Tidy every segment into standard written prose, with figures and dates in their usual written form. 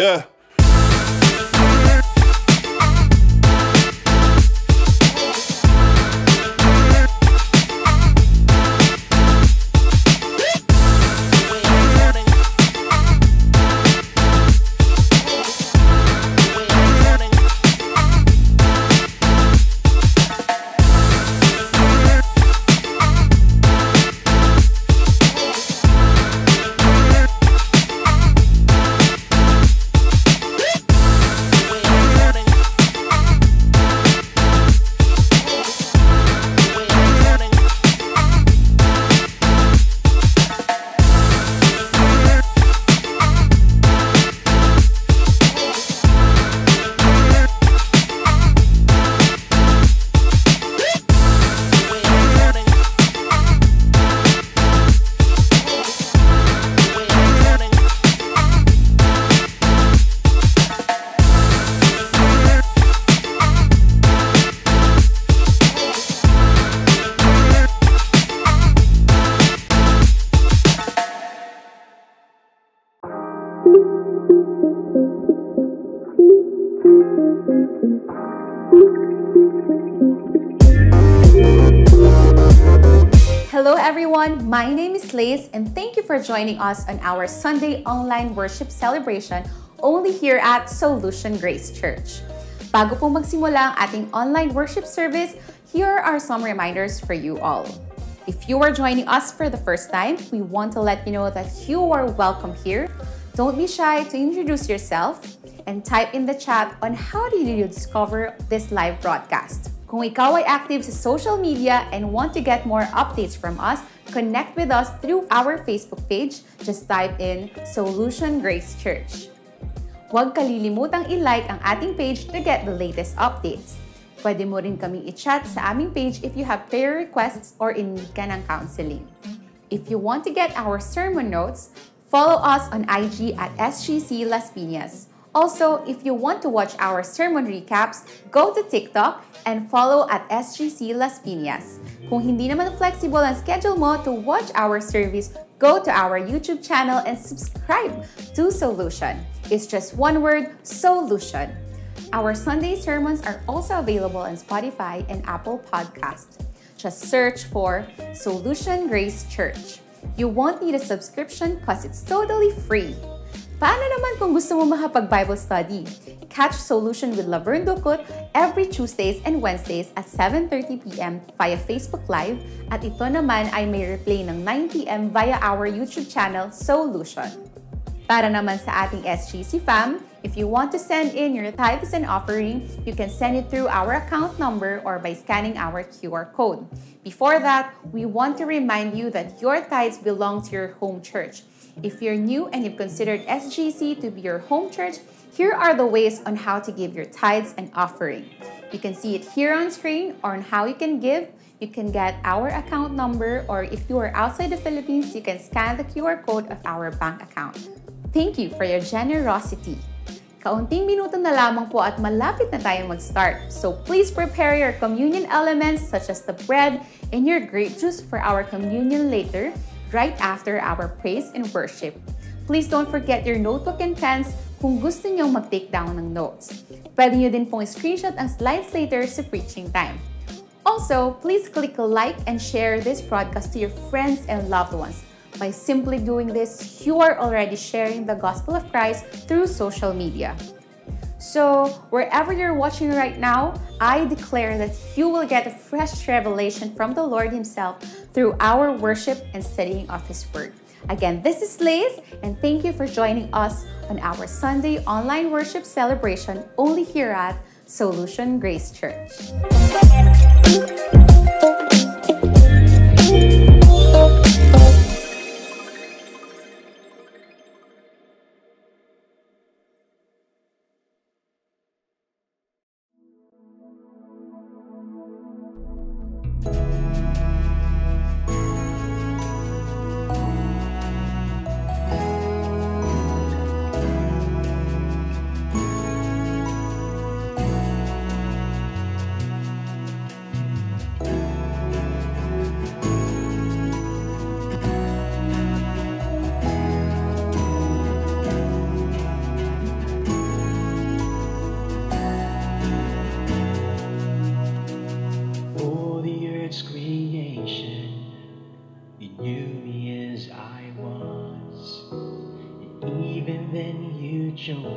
Yeah. Hello everyone, my name is Lace and thank you for joining us on our Sunday online worship celebration only here at Solution Grace Church. Bago po magsimula ang ating online worship service, here are some reminders for you all. If you are joining us for the first time, we want to let you know that you are welcome here. Don't be shy to introduce yourself and type in the chat on how did you discover this live broadcast. Kung ikaw ay active sa social media and want to get more updates from us, connect with us through our Facebook page. Just type in Solution Grace Church. Huwag kalilimutang i-like ang ating page to get the latest updates. Pwede mo rin kaming i-chat sa aming page if you have prayer requests or in need ka ng counseling. If you want to get our sermon notes, follow us on IG at SGC Las Piñas. Also, if you want to watch our sermon recaps, go to TikTok and follow at SGC Las Piñas. Kung hindi naman flexible ang schedule mo to watch our service, go to our YouTube channel and subscribe to Solution. It's just one word, Solution. Our Sunday sermons are also available on Spotify and Apple Podcasts. Just search for Solution Grace Church. You won't need a subscription because it's totally free. Paano naman kung gusto mo makapag-Bible study? Catch Solution with Laverne Ducut every Tuesdays and Wednesdays at 7:30 p.m. via Facebook Live at ito naman ay may replay ng 9 p.m. via our YouTube channel, Solution. Para naman sa ating SGC fam, if you want to send in your tithes and offering, you can send it through our account number or by scanning our QR code. Before that, we want to remind you that your tithes belong to your home church. If you're new and you've considered SGC to be your home church, here are the ways on how to give your tithes and offering. You can see it here on screen or on how you can give. You can get our account number, or if you are outside the Philippines, you can scan the QR code of our bank account. Thank you for your generosity. Kaunting minuto na lamang po at malapit na tayong mag-start. So please prepare your communion elements such as the bread and your grape juice for our communion later, right after our praise and worship. Please don't forget your notebook and pens kung gusto nyo mag-take down ng notes. Pwede nyo din pong screenshot ang slides later sa preaching time. Also, please click like and share this broadcast to your friends and loved ones. By simply doing this, you are already sharing the gospel of Christ through social media. So, wherever you're watching right now, I declare that you will get a fresh revelation from the Lord Himself through our worship and studying of His Word. Again, this is Lace, and thank you for joining us on our Sunday online worship celebration only here at Solution Grace Church.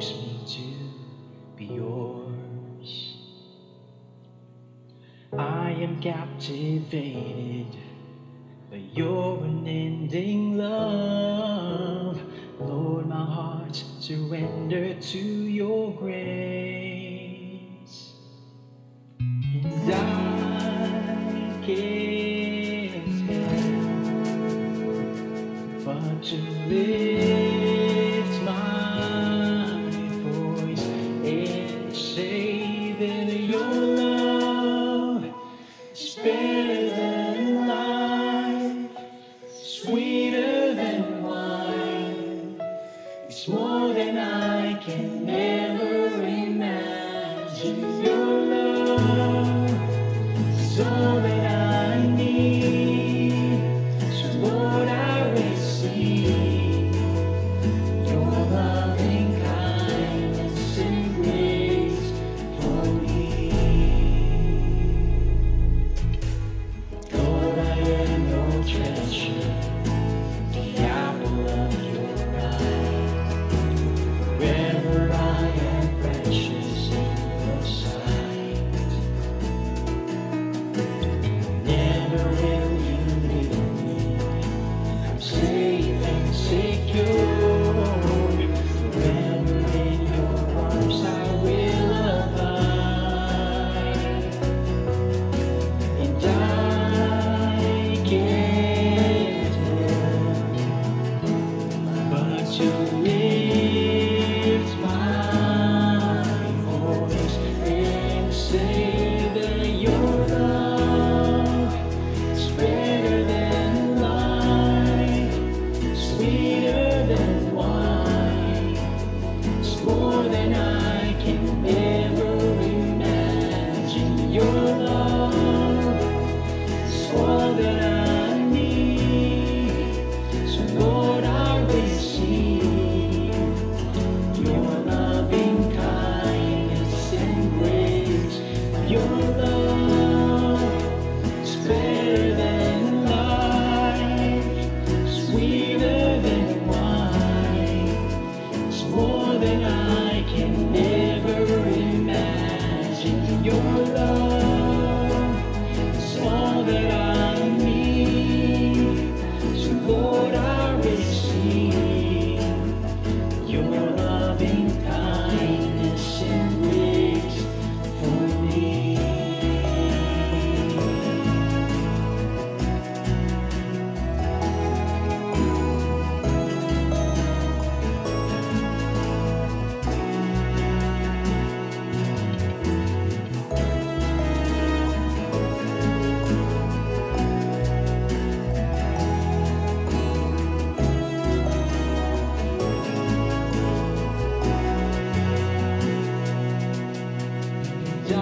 calls me to be yours. I am captivated by your unending love. Lord, my heart surrender to your grace. And I can't help but to lift my voice and say that your love is better than life, sweeter than wine. It's more than I can ever imagine. Your love is all that I need. So Lord, I receive your loving kindness and grace for me. Lord, I am your treasure, the apple of your eye. Forever I am precious in your sight. Never will you leave me. I'm safe and secure. Forever in your arms I will abide. And I can't help but to lift my voice and say that your love is better than life, sweeter than wine. It's more than I can ever imagine. Your love is all that I need. So Lord, I receive your loving kindness and grace. Your love is better than life, sweeter than wine. It's more than I can ever imagine. Your love is all that I need. So Lord, I receive your loving kindness and grace for me. And I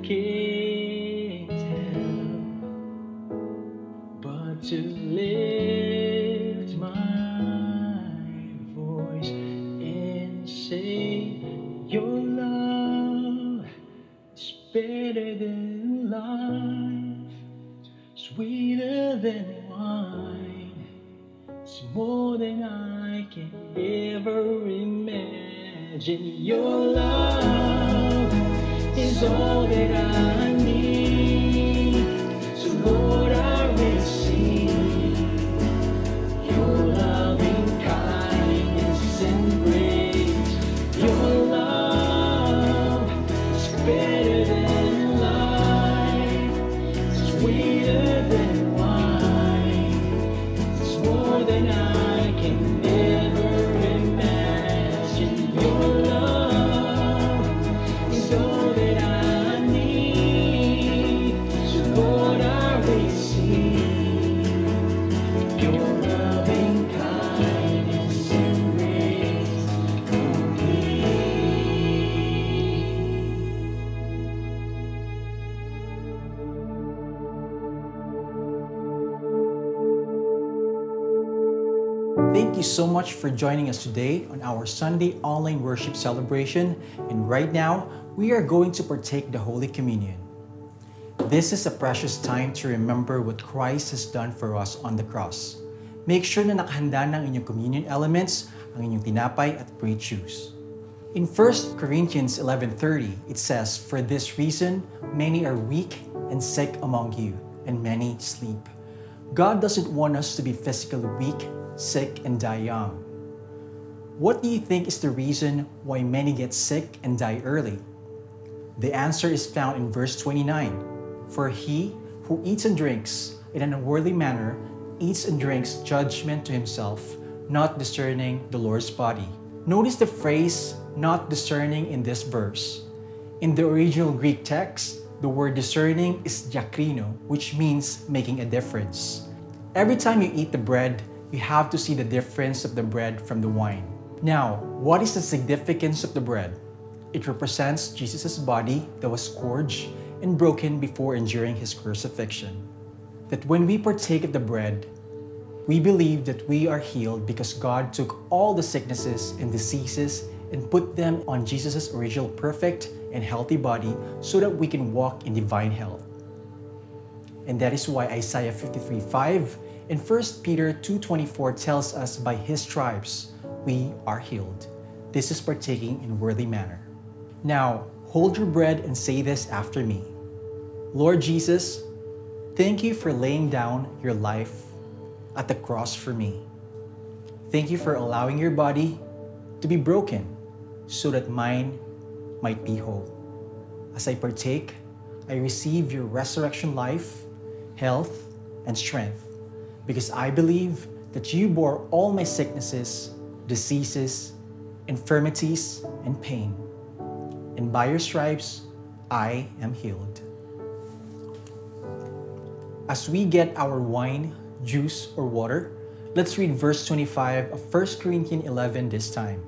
can't help but to lift my voice and say your love is better than life, sweeter than wine. It's more than I can ever imagine. Your love is all that I need. So Lord, I receive your loving kindness and grace. Your love is better than life, sweeter than wine. It's more than I can ever imagine. Your love is all that I need. So Lord, I receive your loving kindness and grace for me. Thank you so much for joining us today on our Sunday online worship celebration. And right now, we are going to partake the Holy Communion. This is a precious time to remember what Christ has done for us on the cross. Make sure na nakahanda ng inyong communion elements, ang inyong tinapay at fruit juice. In 1 Corinthians 11:30, it says, "For this reason, many are weak and sick among you, and many sleep." God doesn't want us to be physically weak, sick, and die young. What do you think is the reason why many get sick and die early? The answer is found in verse 29. "For he who eats and drinks in an unworthy manner eats and drinks judgment to himself, not discerning the Lord's body." Notice the phrase, "not discerning," in this verse. In the original Greek text, the word discerning is diakrino, which means making a difference. Every time you eat the bread, you have to see the difference of the bread from the wine. Now, what is the significance of the bread? It represents Jesus' body that was scourged and broken before enduring his crucifixion. That when we partake of the bread, we believe that we are healed because God took all the sicknesses and diseases and put them on Jesus' original perfect and healthy body so that we can walk in divine health. And that is why Isaiah 53:5 and 1 Peter 2:24 tells us, "By his stripes we are healed." This is partaking in worthy manner. Now, hold your bread and say this after me. Lord Jesus, thank you for laying down your life at the cross for me. Thank you for allowing your body to be broken so that mine might be whole. As I partake, I receive your resurrection life, health, and strength because I believe that you bore all my sicknesses, diseases, infirmities, and pain. And by your stripes, I am healed. As we get our wine, juice, or water, let's read verse 25 of 1 Corinthians 11 this time.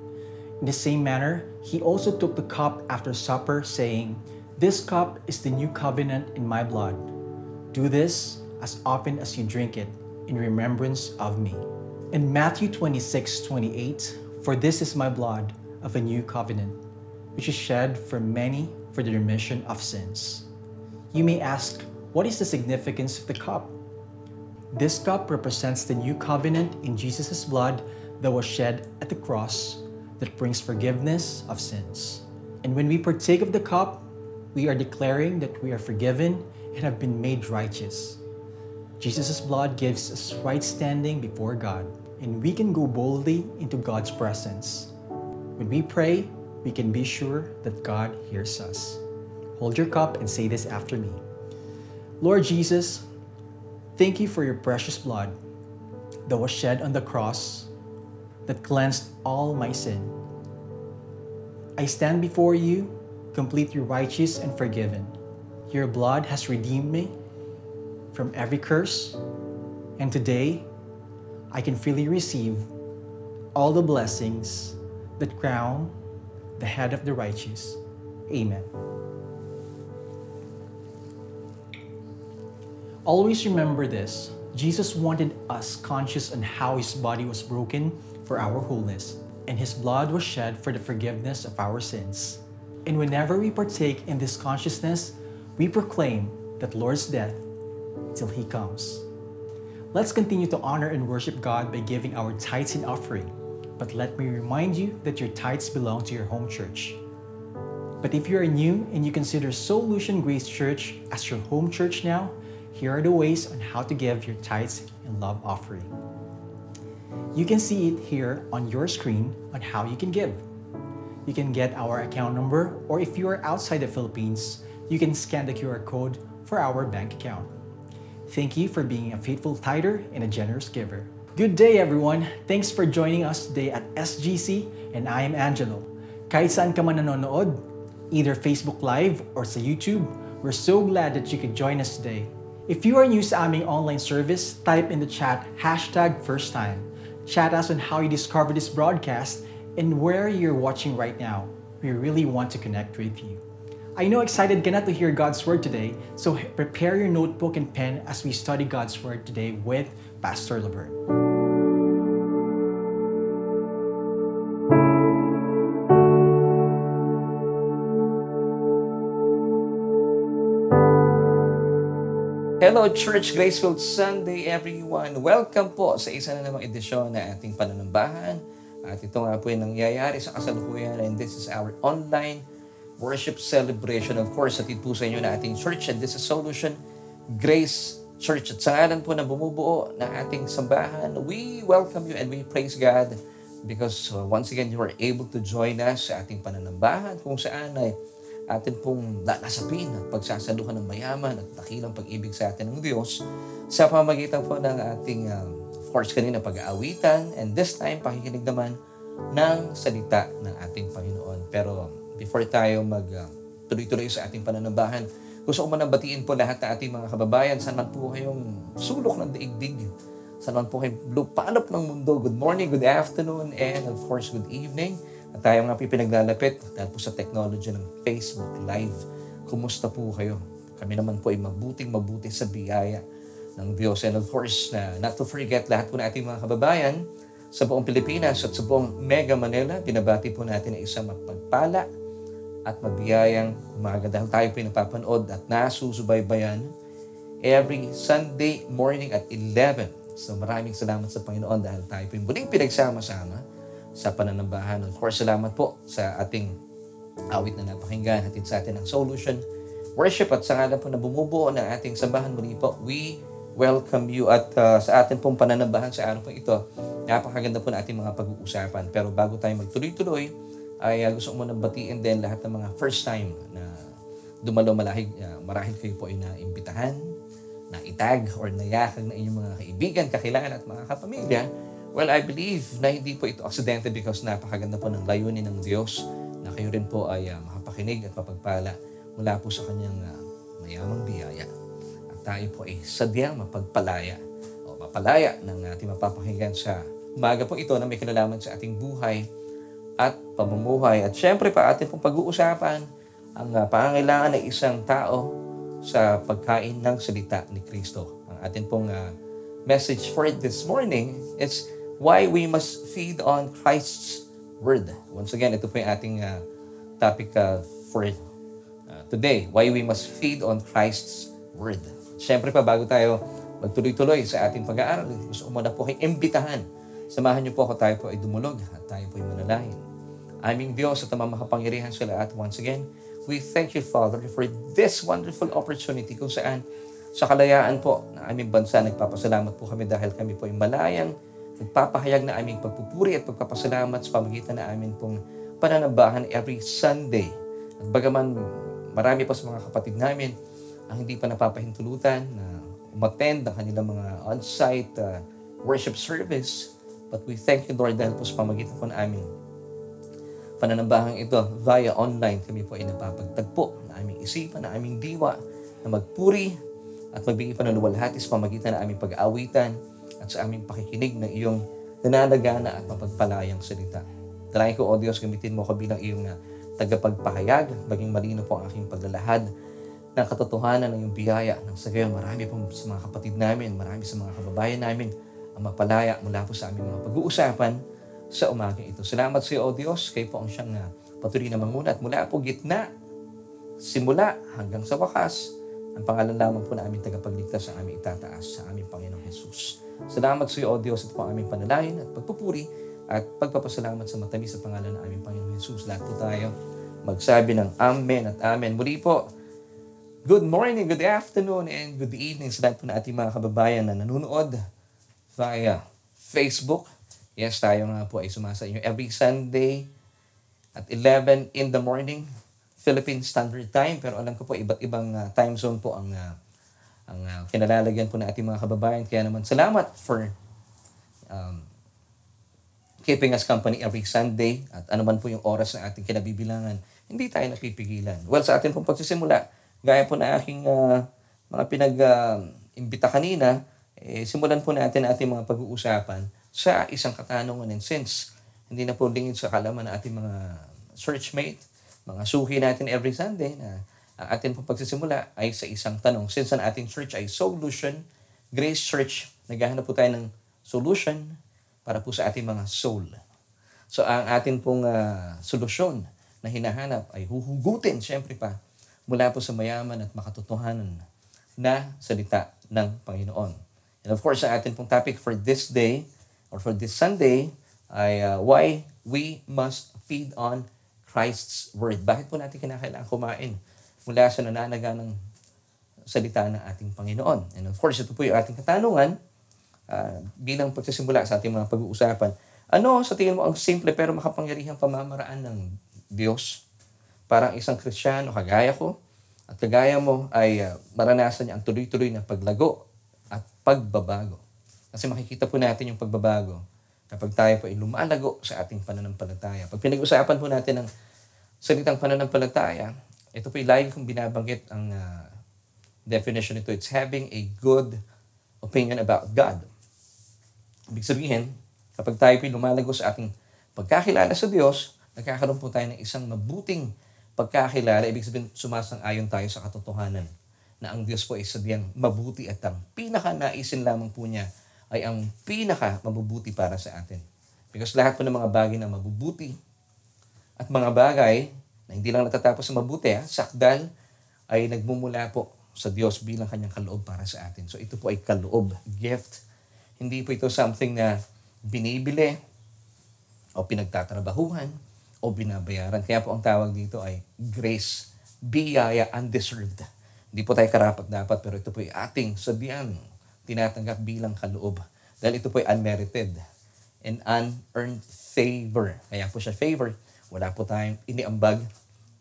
In the same manner, he also took the cup after supper, saying, "This cup is the new covenant in my blood. Do this as often as you drink it in remembrance of me." In Matthew 26:28, "For this is my blood of a new covenant, which is shed for many for the remission of sins." You may ask, what is the significance of the cup? This cup represents the new covenant in Jesus' blood that was shed at the cross that brings forgiveness of sins. And when we partake of the cup, we are declaring that we are forgiven and have been made righteous. Jesus' blood gives us right standing before God, and we can go boldly into God's presence. When we pray, we can be sure that God hears us. Hold your cup and say this after me. Lord Jesus, thank you for your precious blood that was shed on the cross that cleansed all my sin. I stand before you, completely righteous and forgiven. Your blood has redeemed me from every curse, and today I can freely receive all the blessings that crown the head of the righteous. Amen. Always remember this. Jesus wanted us conscious on how his body was broken for our wholeness, and his blood was shed for the forgiveness of our sins. And whenever we partake in this consciousness, we proclaim that Lord's death till he comes. Let's continue to honor and worship God by giving our tithes and offering. But let me remind you that your tithes belong to your home church. But if you are new and you consider Solution Grace Church as your home church now, here are the ways on how to give your tithes and love offering. You can see it here on your screen on how you can give. You can get our account number, or if you are outside the Philippines, you can scan the QR code for our bank account. Thank you for being a faithful tither and a generous giver. Good day, everyone. Thanks for joining us today at SGC, and I am Angelo. Kahit saan ka man nanonood, either Facebook Live or sa YouTube, we're so glad that you could join us today. If you are new sa aming online service, type in the chat #FirstTime. Chat us on how you discovered this broadcast and where you're watching right now. We really want to connect with you. I know excited ka na to hear God's Word today, so prepare your notebook and pen as we study God's Word today with Pastor Laverne. Hello Church, Graceful Sunday everyone! Welcome po sa isa na namang edisyon na ating pananambahan At ito nga po yung nangyayari sa kasalukuyan, and this is our online worship celebration. Of course, atid po sa inyo na ating church, and this is Solution Grace Church. At sa ngalan po na bumubuo ng ating sambahan, we welcome you and we praise God because once again, you are able to join us sa ating pananambahan kung saan ay atin pong lasapin at pagsasaluhan ng mayaman at dakilang pag-ibig sa atin ng Diyos sa pamamagitan po ng ating, of course, kanina pag-aawitan, and this time, pakikinig naman ng salita ng ating Panginoon. Pero before tayo tuloy-tuloy sa ating pananambahan, gusto ko manabatiin po lahat ng ating mga kababayan. Saan man po kayong sulok ng daigdig, saan man po kayong lupalop ng mundo. Good morning, good afternoon, and of course, good evening. At tayo nga pinaglalapit dahil po sa technology ng Facebook Live. Kumusta po kayo? Kami naman po ay mabuting-mabuti sa biyaya ng Diyos. And of course, not to forget lahat po na ating mga kababayan sa buong Pilipinas at sa buong Mega Manila. Binabati po natin ang isang mapagpala at mabiyayang umaga dahil tayo po ay napapanood at nasusubaybayan every Sunday morning at 11. So maraming salamat sa Panginoon dahil tayo po ay muling pinagsama-sama sa pananambahan. Of course, salamat po sa ating awit na napakinggan. Hatid sa atin ang Solution Worship at sa ngalan po na bumubuo ng ating sambahan muli po, we welcome you at sa atin pong pananambahan sa araw po ito. Napakaganda po na ating mga pag-uusapan. Pero bago tayo magtuloy-tuloy, ay gusto ko muna batiin din lahat ng mga first time na dumalo marahil kayo po ay naimbitahan, na itag or nayakag na inyong mga kaibigan, kakilala at mga kapamilya. Well, I believe na hindi po ito aksidente because napakaganda po ng layunin ng Diyos na kayo rin po ay makapakinig at mapagpala mula po sa kanyang mayamang biyaya. At tayo po ay sadyang mapagpalaya o mapalaya ng ating mapapakinggan sa umaga po ito na may kinalaman sa ating buhay at pamumuhay. At syempre pa atin pong pag-uusapan ang pangangailangan ng isang tao sa pagkain ng salita ni Kristo. Ang atin pong message for this morning is why we must feed on Christ's Word. Once again, ito po yung ating topic for today. Why we must feed on Christ's Word. Siyempre pa, bago tayo magtuloy-tuloy sa ating pag-aaral, gusto ko muna po kayong imbitahan. Samahan niyo po ako, tayo po ay dumulog at tayo po ay manalangin. Aming Diyos at ang makapangyarihan sa lahat, once again, we thank you, Father, for this wonderful opportunity kung saan sa kalayaan po ng aming bansa, nagpapasalamat po kami dahil kami po ay malayang nagpapahayag na aming pagpupuri at pagpapasalamat sa pamagitan na amin pong pananambahan every Sunday. At bagaman marami pa sa mga kapatid namin ang hindi pa napapahintulutan na umattend ng kanilang mga on-site worship service, but we thank you, Lord, dahil po sa pamagitan po na aming pananambahang ito via online, kami po ay napapagtagpo na aming isipan, na aming diwa, na magpuri at magbigay pa ng luwalhati sa pamagitan ng aming pag-aawitan at sa aming pakikinig ng iyong nananagana at mapagpalayang salita. Dalangin ko, O Diyos, gamitin mo ko bilang iyong tagapagpahayag, maging malino po ang aking paglalahad ng katotohanan ng iyong biyaya. Nang sa gayon, marami po sa mga kapatid namin, marami sa mga kababayan namin ang mapalaya mula po sa aming mga pag-uusapan sa umagang ito. Salamat sa iyo, O Diyos, kayo po ang siyang patuloy na manguna at mula po gitna, simula hanggang sa wakas, ang pangalan lamang po na aming tagapagligtas ang aming itataas sa aming Panginoong Jesus. Salamat sa iyo, O Diyos, at po ang aming panalangin at pagpupuri at pagpapasalamat sa matamis sa pangalan ng aming Panginoong Jesus. Lahat po tayo magsabi ng Amen at Amen. Muli po, good morning, good afternoon, and good evening sa lahat po na ating mga kababayan na nanonood via Facebook. Yes, tayo nga po ay sumasa inyo every Sunday at 11 in the morning, Philippine Standard Time. Pero alam ko po, iba't ibang time zone po ang kinalalagyan po na ating mga kababayan. Kaya naman, salamat for keeping us company every Sunday. At ano man po yung oras na ating kinabibilangan, hindi tayo napipigilan. Well, sa ating pong pagsisimula, gaya po na aking mga pinag-imbita kanina, simulan po natin ating mga pag-uusapan sa isang katanungan. And since hindi na po lingid sa kalaman ng ating mga churchmate, mga suhi natin every Sunday, na ang ating pong pagsisimula ay sa isang tanong. Since ang ating church ay Solution Grace Church, naghahanap po tayo ng solution para po sa ating mga soul. So ang ating pong solusyon na hinahanap ay huhugutin, syempre pa, mula po sa mayaman at makatotohanan na salita ng Panginoon. And of course, ang ating pong topic for this day or for this Sunday ay why we must feed on Christ's Word. Bakit po natin kinakailangan kumain mula sa nananaganang salita ng ating Panginoon? And of course, ito po yung ating katanungan bilang pagsisimula sa ating mga pag-uusapan. Ano sa tingin mo ang simple pero makapangyarihang pamamaraan ng Diyos para isang Kristiyano kagaya ko at kagaya mo ay maranasan niya ang tuloy-tuloy na paglago at pagbabago? Kasi makikita po natin yung pagbabago kapag tayo po ay lumalago sa ating pananampalataya. Pag pinag-usapan po natin ang salitang pananampalataya, ito po ay lagi kong binabanggit ang definition nito. It's having a good opinion about God. Ibig sabihin, kapag tayo po ay lumalago sa ating pagkakilala sa Diyos, nagkakaroon po tayo ng isang mabuting pagkakilala. Ibig sabihin, sumasang-ayon tayo sa katotohanan na ang Diyos po ay sadyang mabuti at ang pinaka-naisin lamang po niya ay ang pinaka-mabubuti para sa atin. Because lahat po ng mga bagay na mabubuti at mga bagay na hindi lang natatapos sa mabuti, sakdal, ay nagmumula po sa Diyos bilang kanyang kaloob para sa atin. So ito po ay kaloob, gift. Hindi po ito something na binibili o pinagtatrabahuhan o binabayaran. Kaya po ang tawag dito ay grace, biyaya, undeserved. Hindi po tayo karapat-dapat, pero ito po ay ating sabihan tinatanggap bilang kaloob. Dahil ito po ay unmerited and unearned favor. Kaya po siya favor. Wala po tayong iniambag.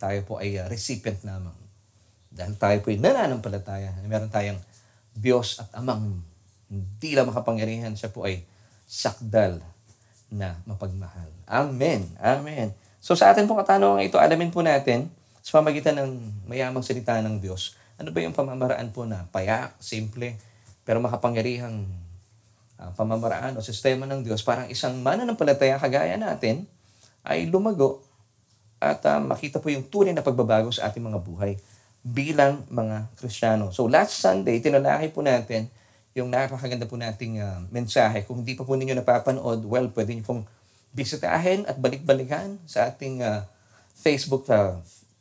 Tayo po ay recipient lamang. Dahil tayo po ay nananampalataya. Meron tayong Diyos at Amang hindi lang makapangyarihan. Siya po ay sakdal na mapagmahal. Amen. Amen. So sa atin pong katanungan ito, alamin po natin sa pamagitan ng mayamang salita ng Diyos, ano ba yung pamamaraan po na payak, simple, pero makapangyarihang pamamaraan o sistema ng Diyos parang isang mananampalataya kagaya natin ay lumago at makita po yung tunay na pagbabago sa ating mga buhay bilang mga Kristiyano. So last Sunday, tinalakay po natin yung napakaganda po nating mensahe. Kung hindi pa po ninyo napapanood, well, pwede nyo pong bisitahin at balik-balikan sa ating Facebook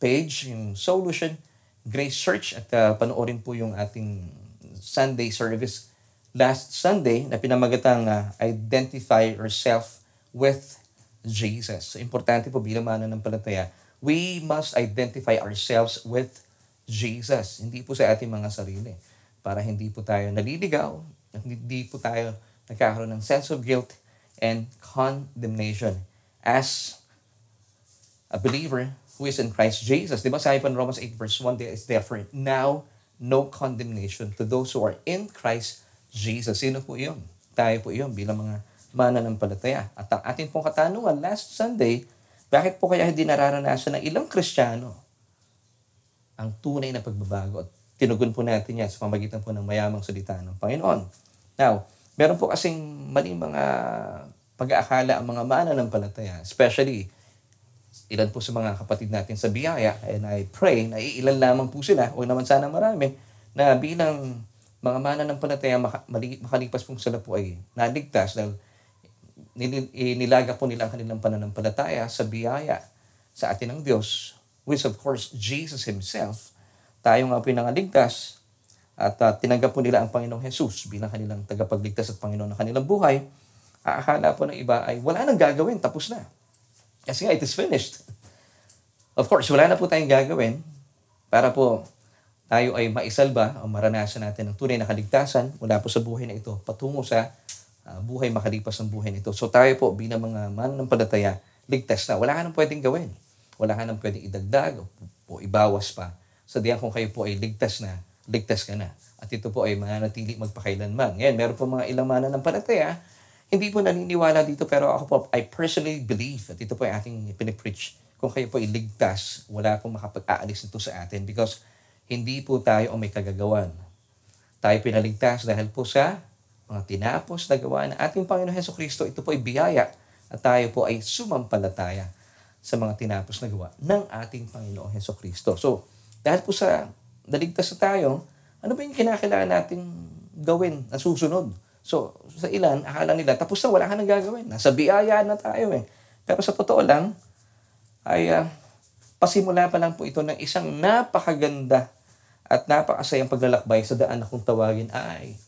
page, yung Solution Grace Church, at panoorin po yung ating Sunday service last Sunday na pinamagatang Identify Yourself with Jesus. So, importante po bilang mananampalataya, we must identify ourselves with Jesus. Hindi po sa ating mga sarili. Para hindi po tayo naliligaw at hindi po tayo nagkakaroon ng sense of guilt and condemnation as a believer who is in Christ Jesus. Diba sabi pa in Romans 8 verse 1, there is therefore now no condemnation to those who are in Christ Jesus. Sino po yun? Tayo po yun bilang mga mananampalataya. At ang ating pong katanungan last Sunday, bakit po kaya hindi nararanasan ng ilang Kristiyano ang tunay na pagbabago? At tinugon po natin yan sa pamagitan po ng mayamang salita ng Panginoon. Now, meron po kasing maling mga pag-aakala ang mga mananampalataya, especially ilan po sa mga kapatid natin sa biyaya, and I pray na ilan lamang po sila, o naman sana marami, na bilang mga mananampalataya makalipas po sila po ay naligtas dahil nilaga po nila ang kanilang pananampalataya sa biyaya sa atin ng Diyos, which of course Jesus Himself. Tayo nga po nangaligtas at tinanggap po nila ang Panginoong Jesus bilang kanilang tagapagligtas at Panginoon ng kanilang buhay. Akala po ng iba ay wala nang gagawin, tapos na. Kasi nga, it is finished. Of course, wala na po tayong gagawin para po tayo ay maisalba o maranasan natin ang tunay na kaligtasan mula po sa buhay na ito patungo sa buhay makalipas ng buhay nito. So tayo po bilang mga mananampalataya, ligtas na. Wala ka nang pwedeng gawin. Wala ka nang pwedeng idagdag o ibawas pa. Sadyang kung kayo po ay ligtas na, ligtas ka na. At ito po ay mananatili magpakailanman. Ngayon, meron po mga ilang mananampalataya, hindi po naniniwala dito, pero ako po, I personally believe, at ito po ay ating pinipreach, kung kayo po ay ligtas, wala pong makapag-aalis nito sa atin because hindi po tayo ang may kagagawan. Tayo pinaligtas dahil po sa mga tinapos na gawa ng ating Panginoon Hesukristo. Ito po ay biyaya at tayo po ay sumampalataya sa mga tinapos na gawa ng ating Panginoong Hesukristo. So, dahil po sa naligtas na tayo, ano ba yung kinakailangan nating gawin na susunod? So, sa ilan, akala nila, tapos na, wala ka nang gagawin. Nasa biyaya na tayo eh. Pero sa totoo lang, ay pasimula pa lang po ito ng isang napakaganda at napakasayang paglalakbay sa daan na kung tawagin ay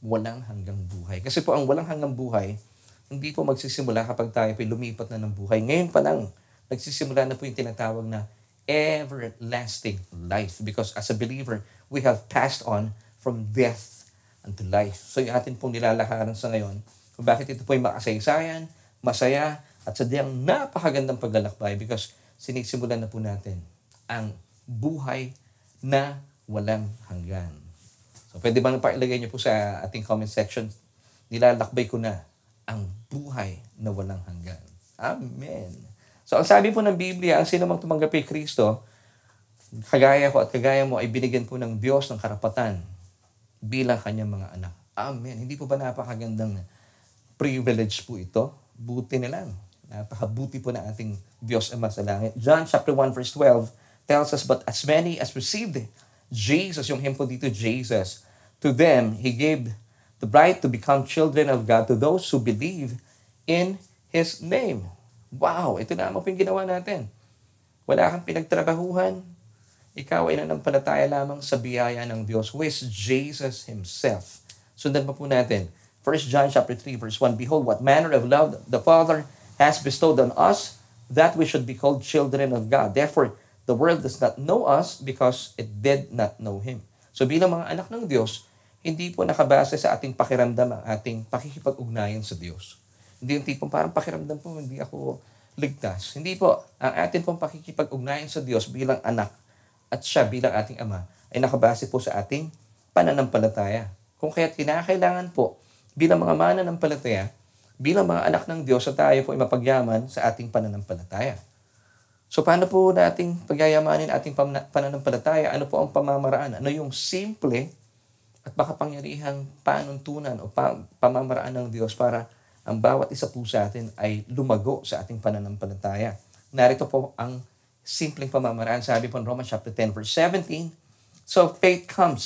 walang hanggang buhay. Kasi po ang walang hanggang buhay, hindi po magsisimula kapag tayo po lumipat na ng buhay. Ngayon pa lang, nagsisimula na po yung tinatawag na everlasting life. Because as a believer, we have passed on from death unto life. So yung atin pong nilalakaran sa ngayon, kung bakit ito po yung makasaysayan, masaya, at sadyang napakagandang paglalakbay because sinisimulan na po natin ang buhay na walang hanggan. So pwede bang pailagay niyo po sa ating comment section, nilalakbay ko na ang buhay na walang hanggan. Amen. So ang sabi po ng Biblia, ang sino mang tumanggap kay Kristo, kagaya ko at kagaya mo ay binigyan po ng Diyos ng karapatan bilang kanyang mga anak. Amen. Hindi po ba napakagandang privilege po ito? Buti na lang. Napakabuti po ng ating Diyos Ama sa langit. John chapter 1 verse 12 tells us, but as many as received Jesus, yung hymn po dito, Jesus, to them He gave the right to become children of God to those who believe in His name. Wow! Ito na mo po yung ginawa natin. Wala kang pinagtrabahuhan. Ikaw ay nanampalataya lamang sa biyaya ng Diyos, who is Jesus Himself. Sundan pa po natin. 1 John chapter 3 verse 1, behold, what manner of love the Father has bestowed on us, that we should be called children of God. Therefore, the world does not know us because it did not know Him. So bilang mga anak ng Diyos, hindi po nakabase sa ating pakiramdam ang ating pakikipag-ugnayan sa Diyos. Hindi yung tipong parang pakiramdam po, hindi ako ligtas. Hindi po. Ang ating pong pakikipag-ugnayan sa Diyos bilang anak at siya bilang ating Ama ay nakabase po sa ating pananampalataya. Kung kaya't kinakailangan po bilang mga mananampalataya, bilang mga anak ng Diyos, sa tayo po ay mapagyaman sa ating pananampalataya. So paano po nating pagyayamanin ating pananampalataya? Ano po ang pamamaraan? Ano yung simple at makapangyarihang panuntunan o pamamaraan ng Diyos para ang bawat isa po sa atin ay lumago sa ating pananampalataya? Narito po ang simpleng pamamaraan. Sabi po in Romans chapter 10 verse 17, so faith comes.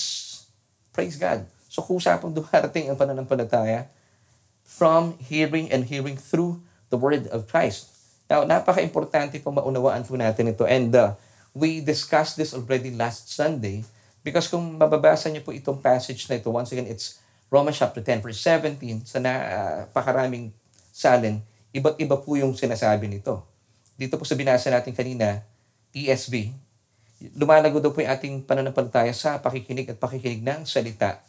Praise God. So kusa pong dumarating ang pananampalataya from hearing and hearing through the word of Christ. Now, napaka-importante po maunawaan po natin ito. And we discussed this already last Sunday because kung mababasa niyo po itong passage na ito, once again, it's Romans chapter 10 verse 17, sa napakaraming salin, iba't iba po yung sinasabi nito. Dito po sa binasa natin kanina, ESV, lumalago daw po yung ating pananampalataya sa pakikinig at pakikinig ng salita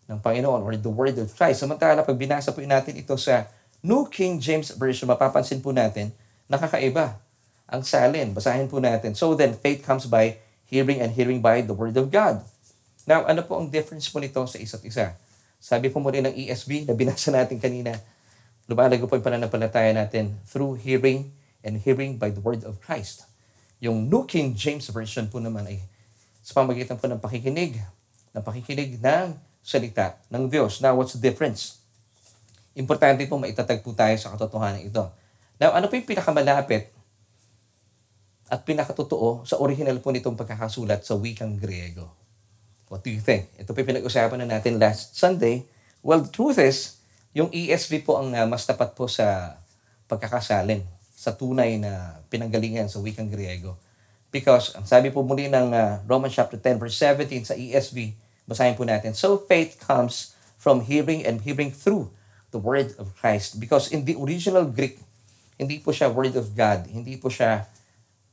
ng Panginoon or the Word of Christ. Samantala, pag binasa po natin ito sa New King James Version, mapapansin po natin, nakakaiba ang salin. Basahin po natin. So then, faith comes by hearing and hearing by the Word of God. Now, ano po ang difference po nito sa isa't isa? Sabi po muli ng ESV na binasa natin kanina, lumalago po yung pananampalataya natin through hearing and hearing by the Word of Christ. Yung New King James Version po naman ay sa pamagitan po ng pakikinig ng salita ng Diyos. Now, what's the difference? Importante po maitatag po tayo sa katotohanan ito. Now, ano po yung pinakamalapit at pinakatotoo sa original po nitong pagkakasulat sa wikang Griego? What do you think? Ito po yung pinag-usapan na natin last Sunday. Well, the truth is, yung ESV po ang mas tapat po sa pagkakasalin, sa tunay na pinanggalingan sa wikang Griego. Because, ang sabi po muli ng Romans chapter 10 verse 17 sa ESV, basahin po natin, so faith comes from hearing and hearing through the word of Christ. Because in the original Greek, hindi po siya word of God, hindi po siya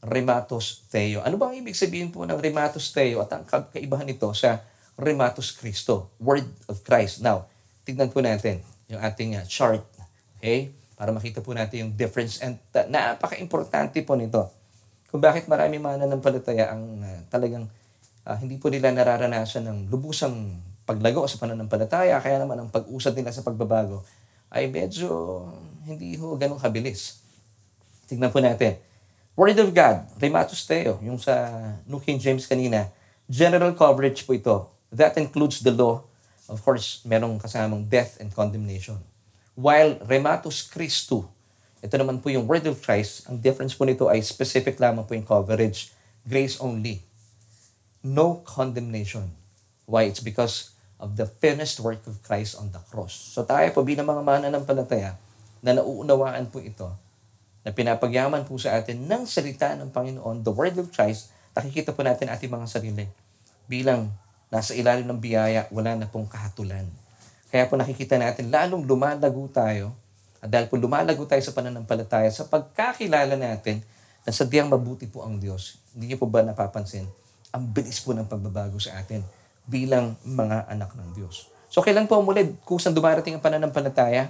rematos theo. Ano bang ibig sabihin po ng rematos theo at ang kaibahan nito sa rematos Christo, word of Christ? Now, tignan po natin yung ating chart. Okay? Para makita po natin yung difference. And napaka-importante po nito. Kung bakit marami mananampalataya ang talagang hindi po nila nararanasan ng lubusang paglago sa pananampalataya, kaya naman ang pag-usad nila sa pagbabago ay medyo hindi ho ganun kabilis. Tignan po natin. Word of God, rematos theo, yung sa New King James kanina, general coverage po ito. That includes the law. Of course, merong kasamang death and condemnation. While rematos Christo, ito naman po yung word of Christ, ang difference po nito ay specific lamang po yung coverage, grace only. No condemnation. Why? It's because of the finished work of Christ on the cross. So tayo po bilang mga mananampalataya na nauunawaan po ito, na pinapagyaman po sa atin ng salita ng Panginoon, the word of Christ, nakikita po natin ating mga sarili. Bilang nasa ilalim ng biyaya, wala na pong kahatulan. Kaya po nakikita natin, lalong lumalago tayo At dahil po lumalago tayo sa pananampalataya, sa pagkakilala natin na sadyang mabuti po ang Diyos, hindi niyo po ba napapansin? Ang bilis po ng pagbabago sa atin bilang mga anak ng Diyos. So kailan po muli kusang dumarating ang pananampalataya?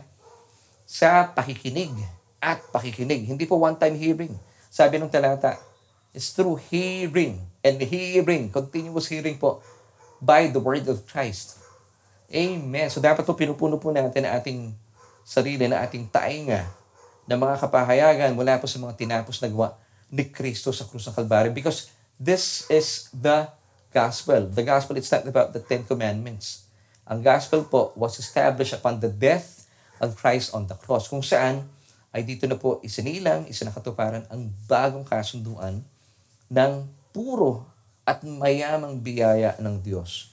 Sa pakikinig at pakikinig. Hindi po one-time hearing. Sabi ng talata, it's through hearing and hearing, continuous hearing po by the word of Christ. Amen. So dapat po pinupuno po natin ang ating sarili, na ating tainga ng mga kapahayagan mula po sa mga tinapos na gawa ni Kristo sa krus ng Kalbaryo. Because this is the gospel. The gospel, it's not about the 10 commandments. Ang gospel po was established upon the death of Christ on the cross. Kung saan ay dito na po isinilang, isinakatuparan ang bagong kasunduan ng puro at mayamang biyaya ng Diyos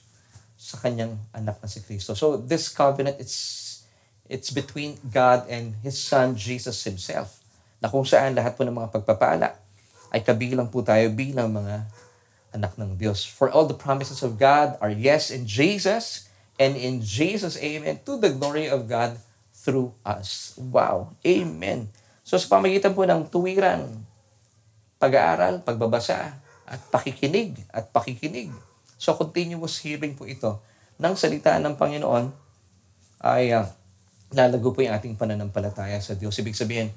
sa kanyang anak na si Kristo. So this covenant, it's between God and His Son, Jesus Himself, na kung saan lahat po ng mga pagpapala ay kabilang po tayo bilang mga anak ng Diyos. For all the promises of God are yes in Jesus, and in Jesus, amen, to the glory of God through us. Wow. Amen. So sa pamagitan po ng tuwiran, pag-aaral, pagbabasa, at pakikinig. So continuous hearing po ito ng salita ng Panginoon ay lalago po yung ating pananampalataya sa Diyos. Ibig sabihin,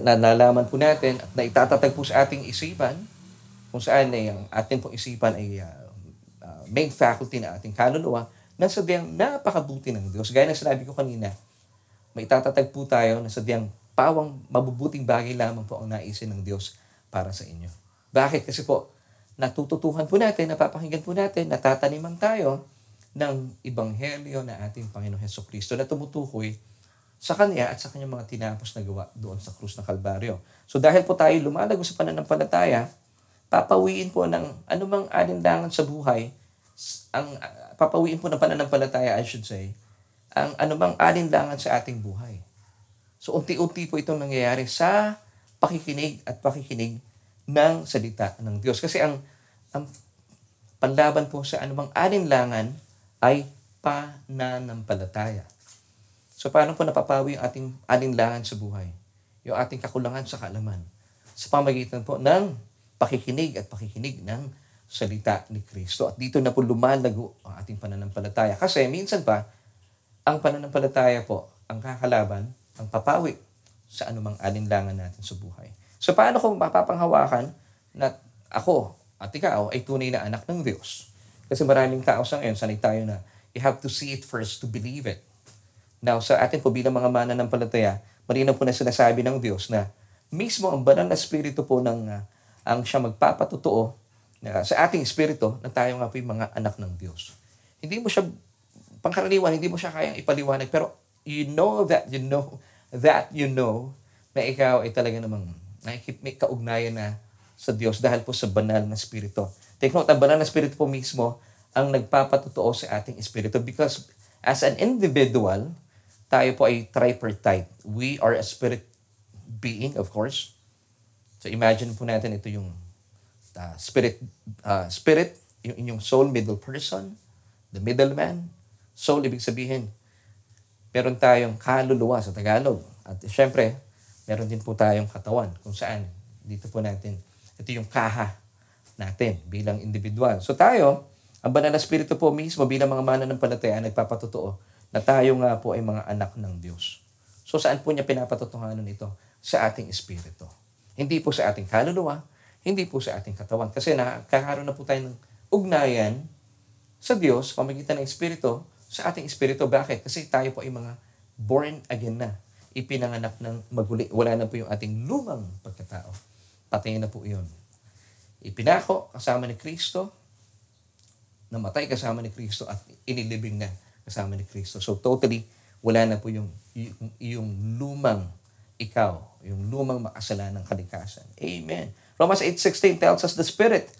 nalaman po natin at naitatatag po sa ating isipan, kung saan ay ang ating pong isipan ay main faculty na ating kaluluwa, na sadyang napakabuti ng Diyos. Gaya ng sinabi ko kanina, maitatatag po tayo na sadyang pawang mabubuting bagay lamang po ang naisin ng Diyos para sa inyo. Bakit? Kasi po, natututuhan po natin, napapakinggan po natin, natataniman tayo ng Ebanghelyo na ating Panginoon Hesukristo na tumutukoy sa Kanya at sa Kanyang mga tinapos na gawa doon sa krus ng Kalbaryo. So dahil po tayo lumalago sa pananampalataya, papawiin po ng anumang alinlangan sa buhay, papawiin po ng pananampalataya, I should say, ang anumang alinlangan sa ating buhay. So unti-unti po itong nangyayari sa pakikinig at pakikinig ng salita ng Diyos. Kasi ang panlaban po sa anumang alinlangan ay pananampalataya. So paano po napapawi yung ating alinlangan sa buhay? Yung ating kakulangan sa kaalaman? Sa pamagitan po ng pakikinig at pakikinig ng salita ni Kristo. At dito na po lumalago ang ating pananampalataya. Kasi minsan pa, ang pananampalataya po, ang kakalaban, ang papawi sa anumang alinlangan natin sa buhay. So paano kung mapapanghawakan na ako at ikaw ay tunay na anak ng Diyos? Kasi maraming tao sa ngayon, sanay tayo na you have to see it first to believe it. Now, sa atin po bilang mga mananampalataya, marinaw po na sinasabi ng Diyos na mismo ang banal na spirito po ang siya magpapatotoo sa ating espiritu na tayo nga po yung mga anak ng Diyos. Hindi mo siya, pangkaraniwan, hindi mo siya kayang ipaliwanag, pero you know na ikaw ay talaga namang may kaugnayan na sa Diyos dahil po sa banal na spirito. Take note, ang banal na spirito po mismo ang nagpapatotoo sa ating espiritu because as an individual, tayo po ay tripartite. We are a spirit being, of course. So imagine po natin ito yung spirit, yung inyong soul, middle person, the middleman. Soul, ibig sabihin, meron tayong kaluluwa sa Tagalog. At syempre, meron din po tayong katawan kung saan dito po natin, ito yung kaha natin bilang individual. So tayo, ang banal na spirito po mismo bilang mga mananampalataya nagpapatotoo na tayo nga po ay mga anak ng Diyos. So saan po niya pinapatotohanan ito? Sa ating espiritu. Hindi po sa ating kaluluwa, hindi po sa ating katawan. Kasi nakakaroon na po tayo ng ugnayan sa Diyos, pamagitan ng espiritu, sa ating espiritu. Bakit? Kasi tayo po ay mga born again na. Ipinanganak ng maguli. Wala na po yung ating lumang pagkatao. Patay na po yun. Ipinako kasama ni Kristo, namatay kasama ni Kristo, at inilibing na kasama ni Kristo. So totally, wala na po yung lumang ikaw, yung lumang makasalanang kalikasan. Amen. Romans 8:16 tells us the Spirit,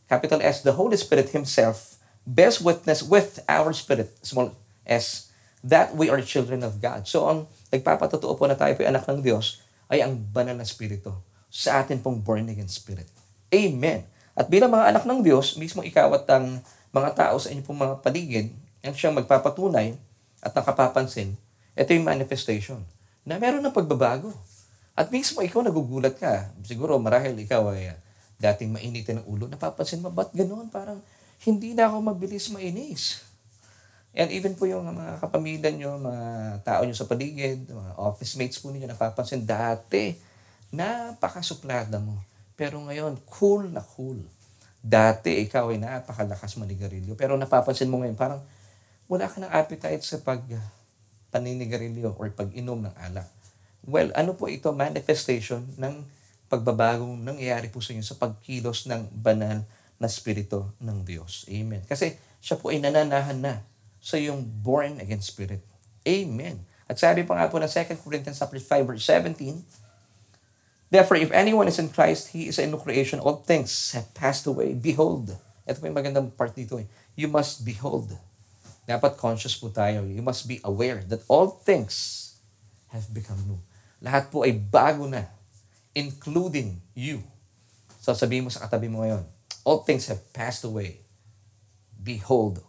capital S, the Holy Spirit Himself, bears witness with our spirit, small s, that we are children of God. So ang nagpapatotoo po na tayo po ay anak ng Diyos ay ang banal na spirito sa atin pong born again spirit. Amen. At bilang mga anak ng Diyos, mismo ikaw at ang mga tao sa inyong pong mga paligid, ang siyang magpapatunay at nakapapansin, ito yung manifestation na meron ng pagbabago. At mismo ikaw nagugulat ka. Siguro marahil ikaw ay dating mainitin ng ulo. Napapansin mo, ba't ganoon? Parang hindi na ako mabilis mainis. And even po yung mga kapamilya nyo, mga tao nyo sa paligid, mga office mates po ninyo, napapansin dati, napakasuplada mo. Pero ngayon, cool na cool. Dati, ikaw ay napakalakas manigarilyo. Pero napapansin mo ngayon, parang wala ka ng appetite sa paninigarilyo or pag-inom ng alak. Well, ano po ito? Manifestation ng pagbabagong nangyayari po sa inyo sa pagkilos ng banal na Espiritu ng Diyos. Amen. Kasi siya po ay nananahan na sa iyong born again spirit. Amen. At sabi pa nga po ng 2 Corinthians 5 verse 17, therefore, if anyone is in Christ, he is a new creation. All things have passed away. Behold. Ito po yung magandang part dito. You must behold. Dapat conscious po tayo. You must be aware that all things have become new. Lahat po ay bago na, including you. So sabihin mo sa katabi mo ngayon, all things have passed away. Behold,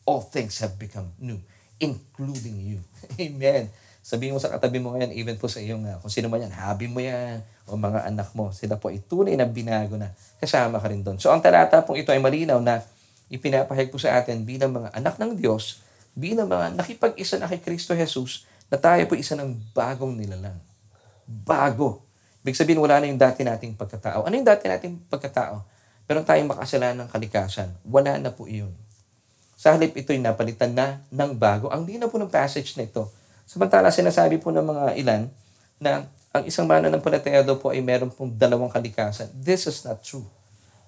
all things have become new, including you. Amen. Sabihin mo sa katabi mo ngayon, even po sa iyong, kung sino man yan, habi mo yan, o mga anak mo, sila po ay tunay na binago na. Kasama ka rin doon. So ang talata pong ito ay malinaw na ipinapahayag po sa atin bilang mga anak ng Diyos, bilang mga nakipag-isa na kay Kristo Jesus, na tayo po isa ng bagong nilalang. Bago. Ibig sabihin, wala na yung dati nating pagkatao. Ano yung dati nating pagkatao? Meron tayong makasalanan ng kalikasan. Wala na po iyon. Sa halip ito'y napalitan na ng bago. Ang linaw po ng passage na ito. Samantala, sinasabi po ng mga ilan na ang isang mananampalataya daw po ay meron pong dalawang kalikasan. This is not true.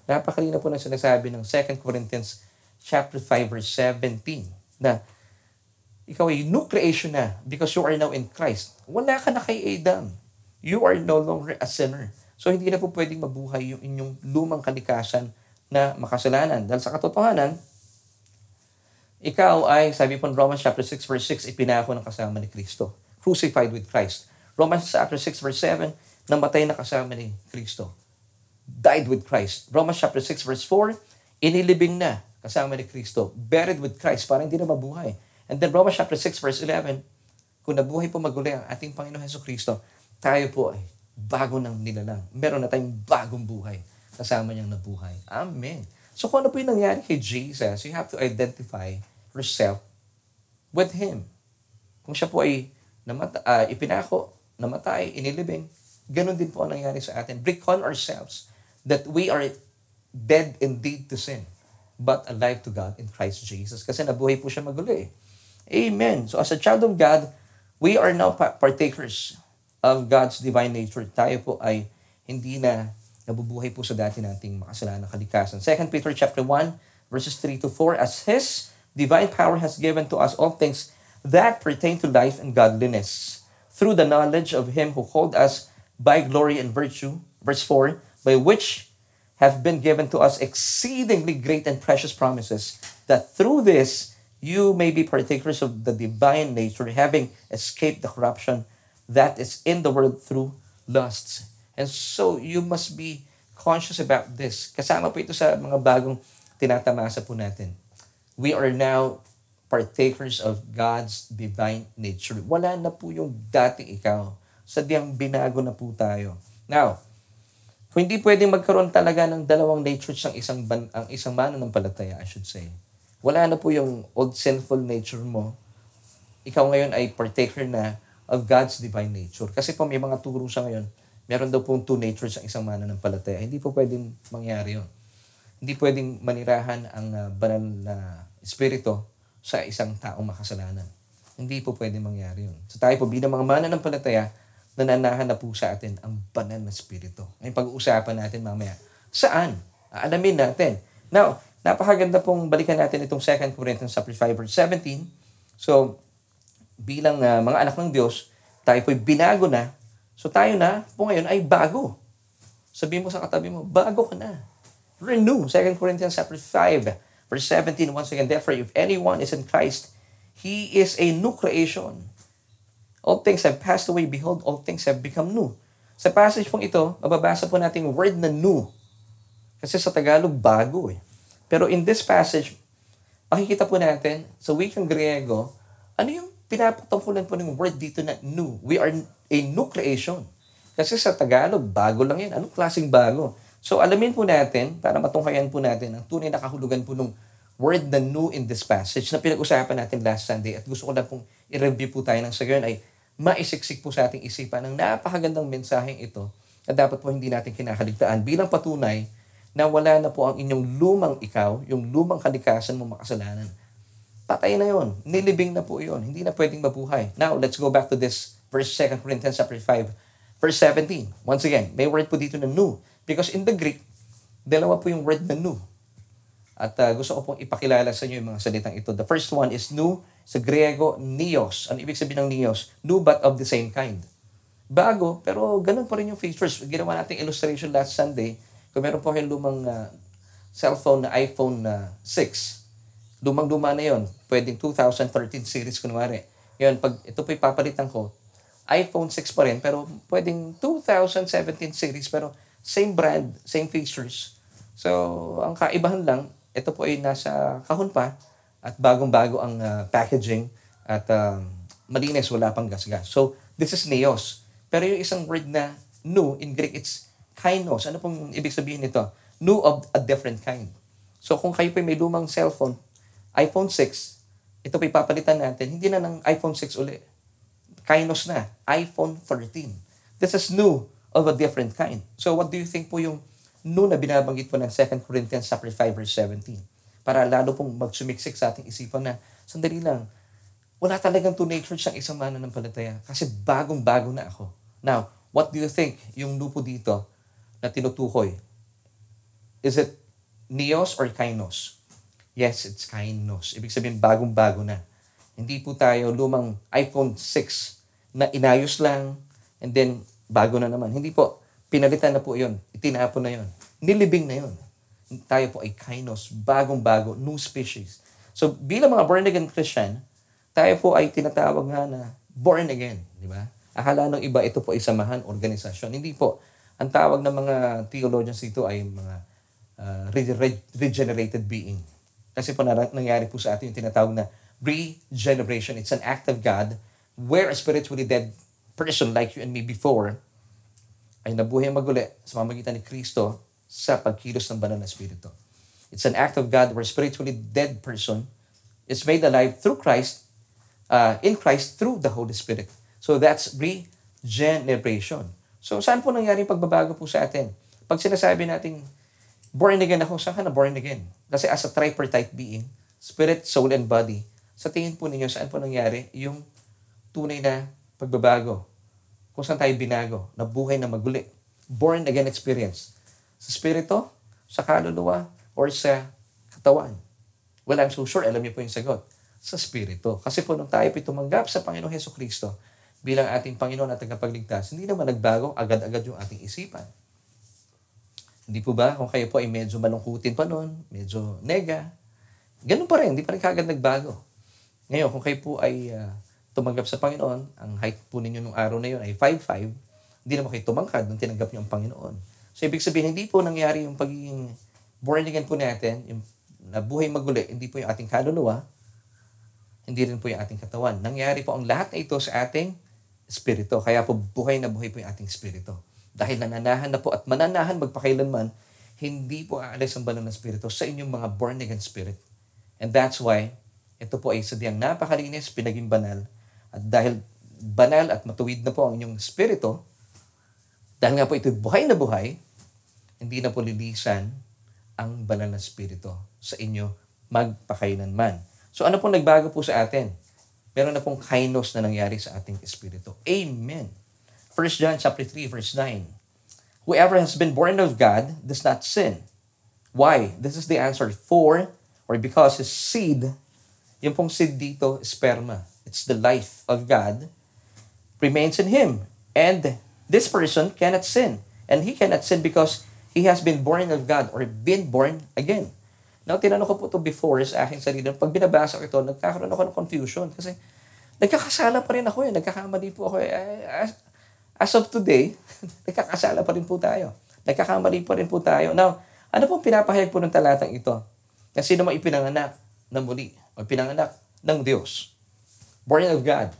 Napakalinaw po ng sinasabi ng 2 Corinthians chapter 5 verse 17 na ikaw ay new creation na because you are now in Christ. Wala ka na kay Adam. You are no longer a sinner. So hindi na po pwedeng mabuhay yung inyong lumang kalikasan na makasalanan. Dahil sa katotohanan, ikaw ay, sabi po in Romans chapter 6 verse 6, ipinako ng kasama ni Kristo. Crucified with Christ. Romans chapter 6 verse 7, namatay na kasama ni Kristo. Died with Christ. Romans chapter 6 verse 4, inilibing na kasama ni Kristo. Buried with Christ, para hindi na mabuhay. And then Romans chapter 6 verse 11, kung nabuhay po maguli ang ating Panginoon Jesucristo, tayo po ay bago ng nilalang. Meron na tayong bagong buhay kasama niyang nabuhay. Amen. So kung ano po yung nangyari kay Jesus, you have to identify yourself with Him. Kung siya po ay ipinako, namatay, inilibing, ganun din po ang nangyari sa atin. Recon ourselves that we are dead indeed to sin, but alive to God in Christ Jesus. Kasi nabuhay po siya maguli. Amen. So as a child of God, we are now partakers of God's divine nature. Tayo po ay hindi na nabubuhay po sa dati nating makasalanang kalikasan. 2 Peter chapter 1, verses 3 to 4, as His divine power has given to us all things that pertain to life and godliness, through the knowledge of Him who called us by glory and virtue, verse 4, by which have been given to us exceedingly great and precious promises, that through this you may be partakers of the divine nature, having escaped the corruption that is in the world through lusts. And so, you must be conscious about this. Kasama po ito sa mga bagong tinatamasa po natin. We are now partakers of God's divine nature. Wala na po yung dating ikaw. Sadyang binago na po tayo. Now, kung hindi pwedeng magkaroon talaga ng dalawang natures ang isang mananampalataya, I should say. Wala na po yung old sinful nature mo. Ikaw ngayon ay partaker na of God's divine nature. Kasi po may mga turo sa ngayon, meron daw pong two natures ang isang mananampalataya. Hindi po pwedeng mangyari yun. Hindi pwedeng manirahan ang banal na espiritu sa isang taong makasalanan. Hindi po pwedeng mangyari yun. So tayo po bilang mga mananampalataya, nananahan na po sa atin ang banal na espiritu. Ngayon pag-uusapan natin mamaya. Saan? Alamin natin. Now, napakaganda pong balikan natin itong 2 Corinthians 5 verse 17. So, bilang mga anak ng Diyos, tayo po'y binago na. So tayo na po ngayon ay bago. Sabihin mo sa katabi mo, bago ka na. Renew. 2 Corinthians 5 verse 17, once again, therefore, if anyone is in Christ, he is a new creation. All things have passed away. Behold, all things have become new. Sa passage pong ito, mababasa po natin yung word na new. Kasi sa Tagalog, bago eh. Pero in this passage, makikita po natin, sa wikang Griego, ano yung pinapatungkulan po ng word dito na new? We are a new creation. Kasi sa Tagalog, bago lang yan. Anong klaseng bago? So alamin po natin, para matunghayan po natin ang tunay na kahulugan po ng word na new in this passage na pinag-usapan natin last Sunday. At gusto ko lang pong i-review po tayo ng sa gayon ay maisiksik po sa ating isipan ng napakagandang mensaheng ito na dapat po hindi natin kinakaligtaan bilang patunay na wala na po ang inyong lumang ikaw, yung lumang kalikasan mo makasalanan. Patay na yon, nilibing na po yon, hindi na pwedeng mabuhay. Now, let's go back to this verse 2 Corinthians chapter 5, verse 17. Once again, may word po dito na new. Because in the Greek, dalawa po yung word na new. At gusto ko pong ipakilala sa inyo yung mga salitang ito. The first one is new, sa Griego, neos. Ano ibig sabihin ng neos? New but of the same kind. Bago, pero ganun pa rin yung features. Ginawa natin illustration last Sunday. Kung meron po kayong lumang cellphone na iPhone 6, lumang-luma na yon, pwedeng 2013 series kunwari. Ngayon, pag ito po ipapalitan ko, iPhone 6 pa rin, pero pwedeng 2017 series, pero same brand, same features. So, ang kaibahan lang, ito po ay nasa kahon pa at bagong-bago ang packaging at malinis, wala pang gasgas. So, this is neos. Pero yung isang word na new, in Greek, it's kainos. Ano pong ibig sabihin nito? New of a different kind. So, kung kayo po may lumang cellphone, iPhone 6, ito po ipapalitan natin, hindi na ng iPhone 6 uli. Kainos na, iPhone 13. This is new of a different kind. So, what do you think po yung new na binabanggit po ng 2 Corinthians chapter 5 verse 17? Para lalo pong magsumiksik sa ating isipan na, sandali lang, wala talagang two natures ang isang mananampalataya kasi bagong-bago na ako. Now, what do you think yung new po dito na tinutukoy? Is it neos or kainos? Yes, it's kainos. Ibig sabihin, bagong-bago na. Hindi po tayo lumang iPhone 6 na inayos lang and then bago na naman. Hindi po. Pinalitan na po yun. Itinapon na yun. Nilibing na yun. Tayo po ay kainos. Bagong-bago. New species. So, bilang mga born-again Christian, tayo po ay tinatawag nga na born again. Di ba? Akala ng iba, ito po ay samahan, organisasyon. Hindi po. Ang tawag ng mga theologians dito ay mga regenerated being. Kasi po nangyari po sa atin yung tinatawag na regeneration. It's an act of God where a spiritually dead person like you and me before ay nabuhay maguli sa pamamagitan ni Kristo sa pagkilos ng banal na Espiritu. It's an act of God where a spiritually dead person is made alive through Christ, in Christ through the Holy Spirit. So that's regeneration. So saan po nangyari yung pagbabago po sa atin? Pag sinasabi natin, born again ako, saan ka na born again? Kasi as a tripartite being, spirit, soul, and body, sa tingin po ninyo, saan po nangyari yung tunay na pagbabago? Kung saan tayo binago, na buhay na maguli. Born again experience. Sa spirito, sa kaluluwa, or sa katawan. Well, I'm so sure, alam niyo po yung sagot. Sa spirito. Kasi po nung tayo po tumanggap sa Panginoong Hesukristo bilang ating Panginoon at tagapagligtas, hindi naman nagbago agad-agad yung ating isipan. Hindi po ba? Kung kayo po ay medyo malungkutin pa noon, medyo nega, ganun pa rin, hindi pa rin kagad nagbago. Ngayon, kung kayo po ay tumanggap sa Panginoon, ang height po ninyo nung araw na yun ay 5'5", hindi naman kayo tumangkad nung tinanggap niyo ang Panginoon. So, ibig sabihin, hindi po nangyari yung pagiging born again po natin, yung nabuhay maguli, hindi po yung ating kaluluwa, hindi rin po yung ating katawan. Nangyari po ang lahat na ito sa ating espiritu. Kaya po buhay na buhay po yung ating espiritu. Dahil nananahan na po at mananahan magpakailanman, hindi po aalis ang banal na espiritu sa inyong mga born again spirit. And that's why, ito po ay sadyang napakalinis, pinaging banal. At dahil banal at matuwid na po ang inyong espiritu, dahil nga po ito buhay na buhay, hindi na po lilisan ang banal na espiritu sa inyo magpakailanman. So ano pong nagbago po sa atin? Meron na pong kainos na nangyari sa ating espiritu. Amen. 1 John chapter 3 verse 9. Whoever has been born of God does not sin. Why? This is the answer. For, or because his seed, yung pong seed dito, sperma. It's the life of God, remains in him. And this person cannot sin. And he cannot sin because he has been born of God or been born again. Now, tinanong ko po ito before sa aking sarili. Pag binabasa ko ito, nagkakaroon ako ng confusion. Kasi nagkakasala pa rin ako eh. Nagkakamali po ako eh. As of today, nagkakasala pa rin po tayo. Nagkakamali pa rin po tayo. Now, ano pong pinapahayag po ng talatang ito? Kasi sino mang ipinanganak na muli o pinanganak ng Diyos. Born of God.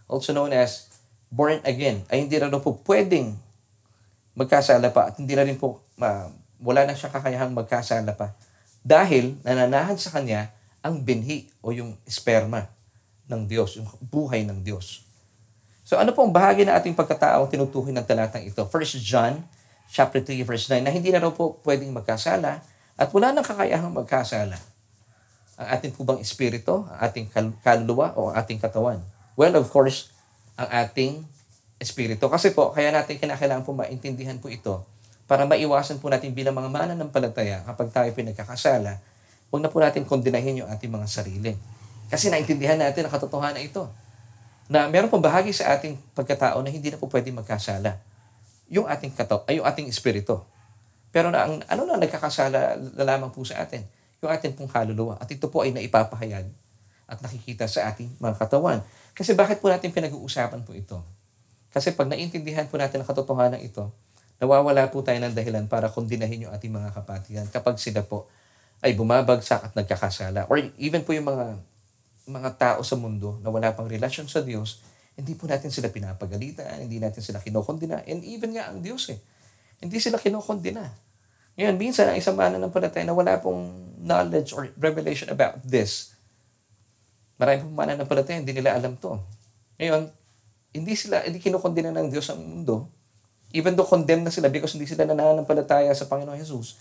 Also known as born again ay hindi na po pwedeng magkasala pa at hindi na rin po wala na siyang kakayahang magkasala pa dahil nananahan sa kanya ang binhi o yung sperma ng Diyos, yung buhay ng Diyos. So ano pong bahagi ng ating pagkatao ang tinutukoy ng talatang ito? 1 John chapter 3 verse 9 na hindi na raw po pwedeng magkasala at wala nang kakayahang magkasala. Ang ating po bang espiritu, ang ating kaluluwa o ang ating katawan? Well, of course, ang ating espiritu. Kasi po, kaya natin kinakailangan po maintindihan po ito para maiwasan po natin bilang mga mananampalataya kapag tayo pinagkakasala, huwag na po natin kondenahin yung ating mga sarili. Kasi naintindihan natin ang katotohanan ito na meron pong bahagi sa ating pagkatao na hindi na po pwede magkasala. Yung ating yung ating espiritu. Pero ano na nagkakasala lamang po sa atin? Yung ating pong kaluluwa. At ito po ay naipapahayag at nakikita sa ating mga katawan. Kasi bakit po natin pinag-uusapan po ito? Kasi pag naintindihan po natin ang katotohanan ito, nawawala po tayo ng dahilan para kondinahin yung ating mga kapatiran kapag sila po ay bumabagsak at nagkakasala. Or even po yung mga tao sa mundo na wala pang relasyon sa Diyos, hindi po natin sila pinapagalitan, hindi natin sila kinokondina, and even nga ang Diyos hindi sila kinokondina. Ngayon, minsan ang isang mananampalataya na wala pong knowledge or revelation about this, marami pong mananampalataya, hindi nila alam to. Ngayon, hindi kinokondina ng Diyos ang mundo, even though condemned na sila because hindi sila nananampalataya sa Panginoon Jesus,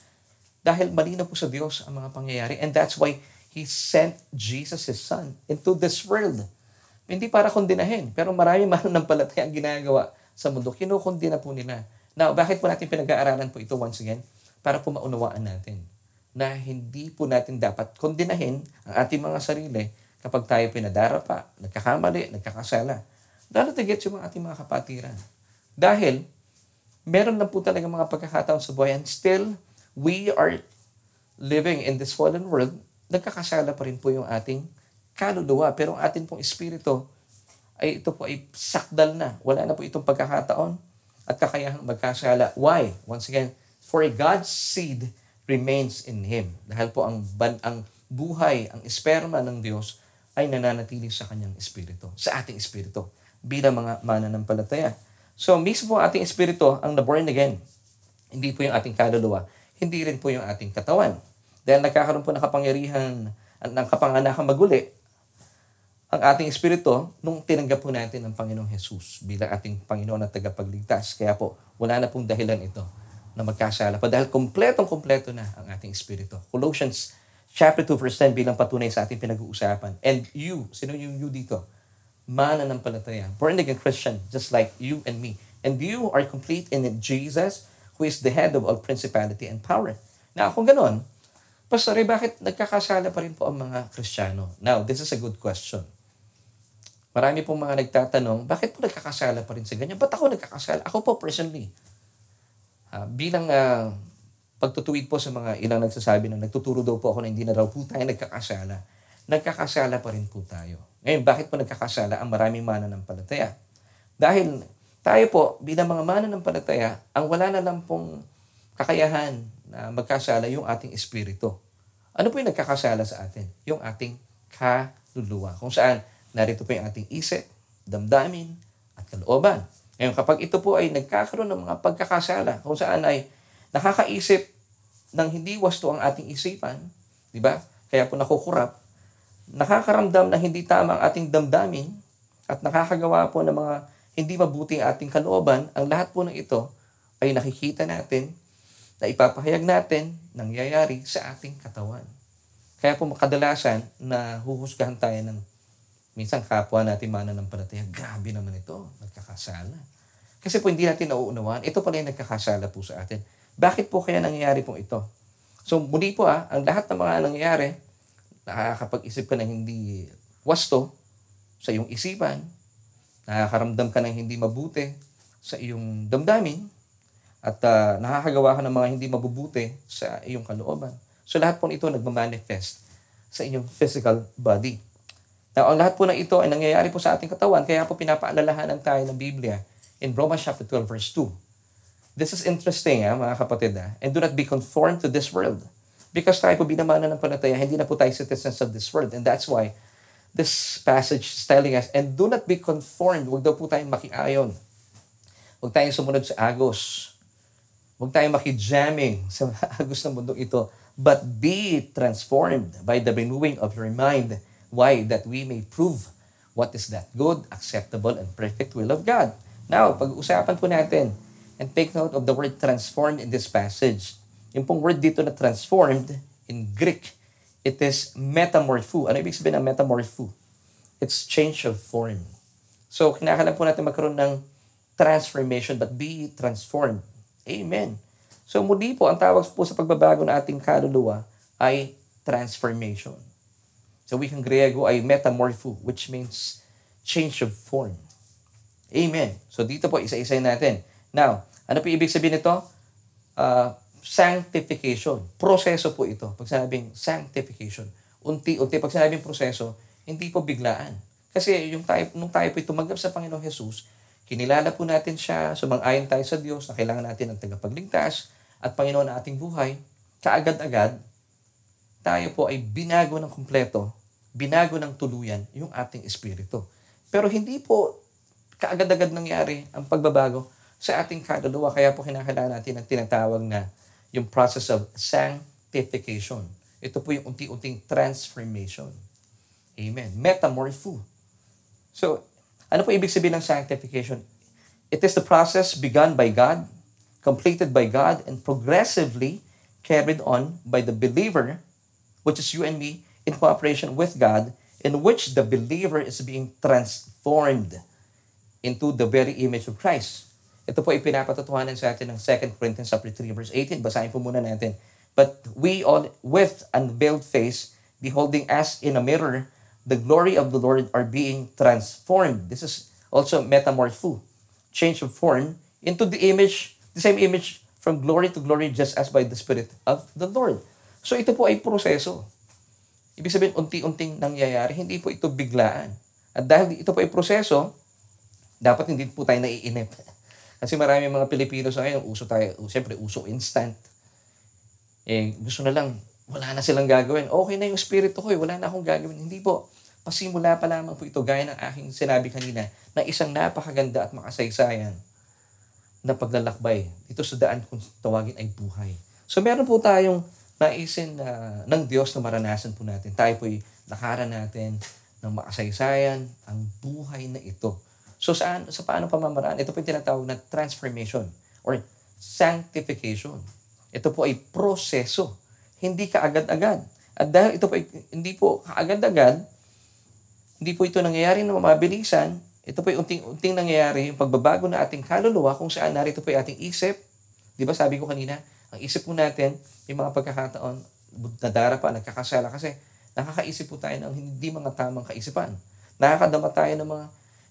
dahil malinaw po sa Diyos ang mga pangyayari, and that's why He sent Jesus, His Son, into this world. Hindi para kondinahin, pero marami mananampalataya ang ginagawa sa mundo. Kinokondina po nila. Now, bakit po natin pinag-aaralan po ito once again? Para po maunawaan natin na hindi po natin dapat kondinahin ang ating mga sarili kapag tayo pinadarapa, nagkakamali, nagkakasala. Lalo tigit yung ating mga kapatiran. Dahil meron na po talaga mga pagkakataon sa buhay and still we are living in this fallen world, nagkakasala pa rin po yung ating kaluluwa. Pero ang ating pong espiritu ay ito po ay sakdal na. Wala na po itong pagkakataon at kakayahang magkasala. Why? Once again, for God's seed remains in Him. Dahil po ang buhay, ang esperma ng Diyos ay nananatili sa kanyang espiritu, sa ating espiritu, bilang mga mananampalataya. So, mismo ating espiritu ang na-born again. Hindi po yung ating kaluluwa. Hindi rin po yung ating katawan. Dahil nagkakaroon po ng kapangyarihan, ng kapanganakang maguli, ang ating espiritu nung tinanggap po natin ang Panginoong Jesus bilang ating Panginoon at tagapagligtas. Kaya po, wala na pong dahilan ito na magkasala pa dahil kompletong-kompleto na ang ating espiritu. Colossians chapter 2 verse 10 bilang patunay sa ating pinag-uusapan. And you, sino yung you dito? Mananampalataya, born again Christian, just like you and me. And you are complete in Jesus, who is the head of all principality and power. Now, kung ganon, Pastor, bakit nagkakasala pa rin po ang mga Kristiyano? Now, this is a good question. Marami pong mga nagtatanong, bakit po nagkakasala pa rin sa ganyan? Ba't ako nagkakasala? Ako po personally, bilang pagtutuwid po sa mga ilang nagsasabi na nagtuturo daw po ako na hindi na raw po tayo nagkakasala pa rin po tayo. Ngayon, bakit po nagkakasala ang maraming mananampalataya? Dahil tayo po, bilang mga mananampalataya, ang wala na lang pong kakayahan na magkasala yung ating espiritu. Ano po yung nagkakasala sa atin? Yung ating kaluluwa. Kung saan, narito po yung ating isip, damdamin, at kalooban. Ngayon, kapag ito po ay nagkakaroon ng mga pagkakasala, kung saan ay nakakaisip ng hindi wasto ang ating isipan, di ba? Kaya po nakukurap, nakakaramdam na hindi tama ang ating damdamin, at nakakagawa po ng mga hindi mabuting ating kalooban, ang lahat po ng ito ay nakikita natin, na ipapahayag natin, nangyayari sa ating katawan. Kaya po kadalasan na huhusgahan tayo ng minsan kapwa natin mananampalataya, grabe naman ito, nagkakasala. Kasi po hindi natin nauunawaan, ito pala yung nagkakasala po sa atin. Bakit po kaya nangyayari po ito? So muli po ang lahat ng mga nangyayari, nakakapag-isip ka ng hindi wasto sa iyong isipan, nakakaramdam ka ng hindi mabuti sa iyong damdamin, at nakakagawa ka ng mga hindi mabubuti sa iyong kalooban. So lahat po ito nagmamanifest sa inyong physical body. Now, ang lahat po ng ito ay nangyayari po sa ating katawan, kaya po pinapaalalahanan tayo ng Biblia in Romans chapter 12 verse 2. This is interesting, mga kapatid. And do not be conformed to this world. Because tayo po binamana ng panataya, hindi na po tayo citizens of this world. And that's why this passage is telling us, and do not be conformed. Huwag daw po tayong makiayon. Huwag tayong sumunod sa agos. Huwag tayong makijamming sa agos ng mundong ito. But be transformed by the renewing of your mind. Why? That we may prove what is that good, acceptable, and perfect will of God. Now, pag-usapan po natin, and take note of the word transformed in this passage. Yung pong word dito na transformed, in Greek, it is metamorpho. Ano ibig sabihin ng metamorpho? It's change of form. So, kinakailangan po natin magkaroon ng transformation, but be transformed. Amen. So, muli po, ang tawag po sa pagbabago ng ating kaluluwa ay transformation. So, wikang Griego ay metamorpho, which means change of form. Amen. So, dito po, isa-isay natin. Now, ano po ibig sabihin nito? Sanctification. Proseso po ito. Pag sinabing sanctification, unti-unti. Pag sinabing proseso, hindi po biglaan. Kasi nung tayo po tumanggap sa Panginoong Jesus, kinilala po natin siya, sumang-ayon tayo sa Diyos na kailangan natin ng tagapagligtas at Panginoon na ating buhay, kaagad-agad, tayo po ay binago ng kumpleto, binago ng tuluyan yung ating espiritu. Pero hindi po kaagad-agad nangyari ang pagbabago sa ating kaluluwa. Kaya po kinakailangan natin ang tinatawag na yung process of sanctification. Ito po yung unti-unting transformation. Amen. Metamorpho. So, ano po ibig sabihin ng sanctification? It is the process begun by God, completed by God, and progressively carried on by the believer, which is you and me, in cooperation with God, in which the believer is being transformed into the very image of Christ. Ito po ay pinapatutuhanan sa atin ng 2 Corinthians 3 verse 18. Basahin po muna natin. But we all, with unveiled face, beholding as in a mirror, the glory of the Lord are being transformed. This is also metamorpho, change of form, into the image, the same image from glory to glory, just as by the Spirit of the Lord. So ito po ay proseso. Ibig sabihin, unti-unting nangyayari. Hindi po ito biglaan. At dahil ito po ay proseso, dapat hindi po tayo naiinip. Kasi marami mga Pilipino sa ngayon, siyempre uso instant. Gusto na lang, wala na silang gagawin. Okay na yung spirito ko, wala na akong gagawin. Hindi po. Pasimula pa lamang po ito, gaya ng aking sinabi kanina, na isang napakaganda at makasaysayan na paglalakbay. Ito sa daan kung tawagin ay buhay. So meron po tayong naisin ng Diyos na maranasan po natin. Tayo po'y lakaran natin ng makasaysayan ang buhay na ito. So sa paano pamamaraan? Ito po yung tinatawag na transformation or sanctification. Ito po ay proseso. Hindi kaagad-agad. At dahil ito po ay hindi po kaagad-agad, hindi po ito nangyayari na mabilisan. Ito po ay unting-unting nangyayari yung pagbabago na ating kaluluwa kung saan narito po ay ating isip. Di ba sabi ko kanina, ang isip po natin, may mga pagkakataon, nadara pa, nagkakasala kasi nakakaisip po tayo ng hindi mga tamang kaisipan. Nakakadama tayo ng mga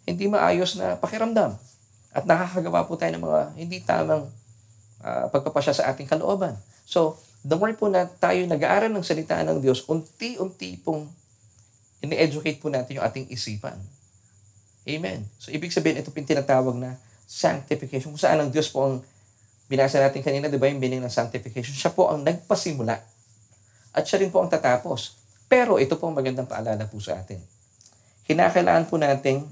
hindi maayos na pakiramdam. At nakakagawa po tayo ng mga hindi tamang pagpapasya sa ating kalooban. So, the more po na tayo nag-aaral ng salita ng Diyos, unti-unti pong ini-educate po natin yung ating isipan. Amen. So, ibig sabihin, ito po yung tinatawag na sanctification. Kung saan ang Diyos po ang binasa natin kanina, di ba yung meaning ng sanctification? Siya po ang nagpasimula. At siya rin po ang tatapos. Pero ito po ang magandang paalala po sa atin. Kinakailangan po nating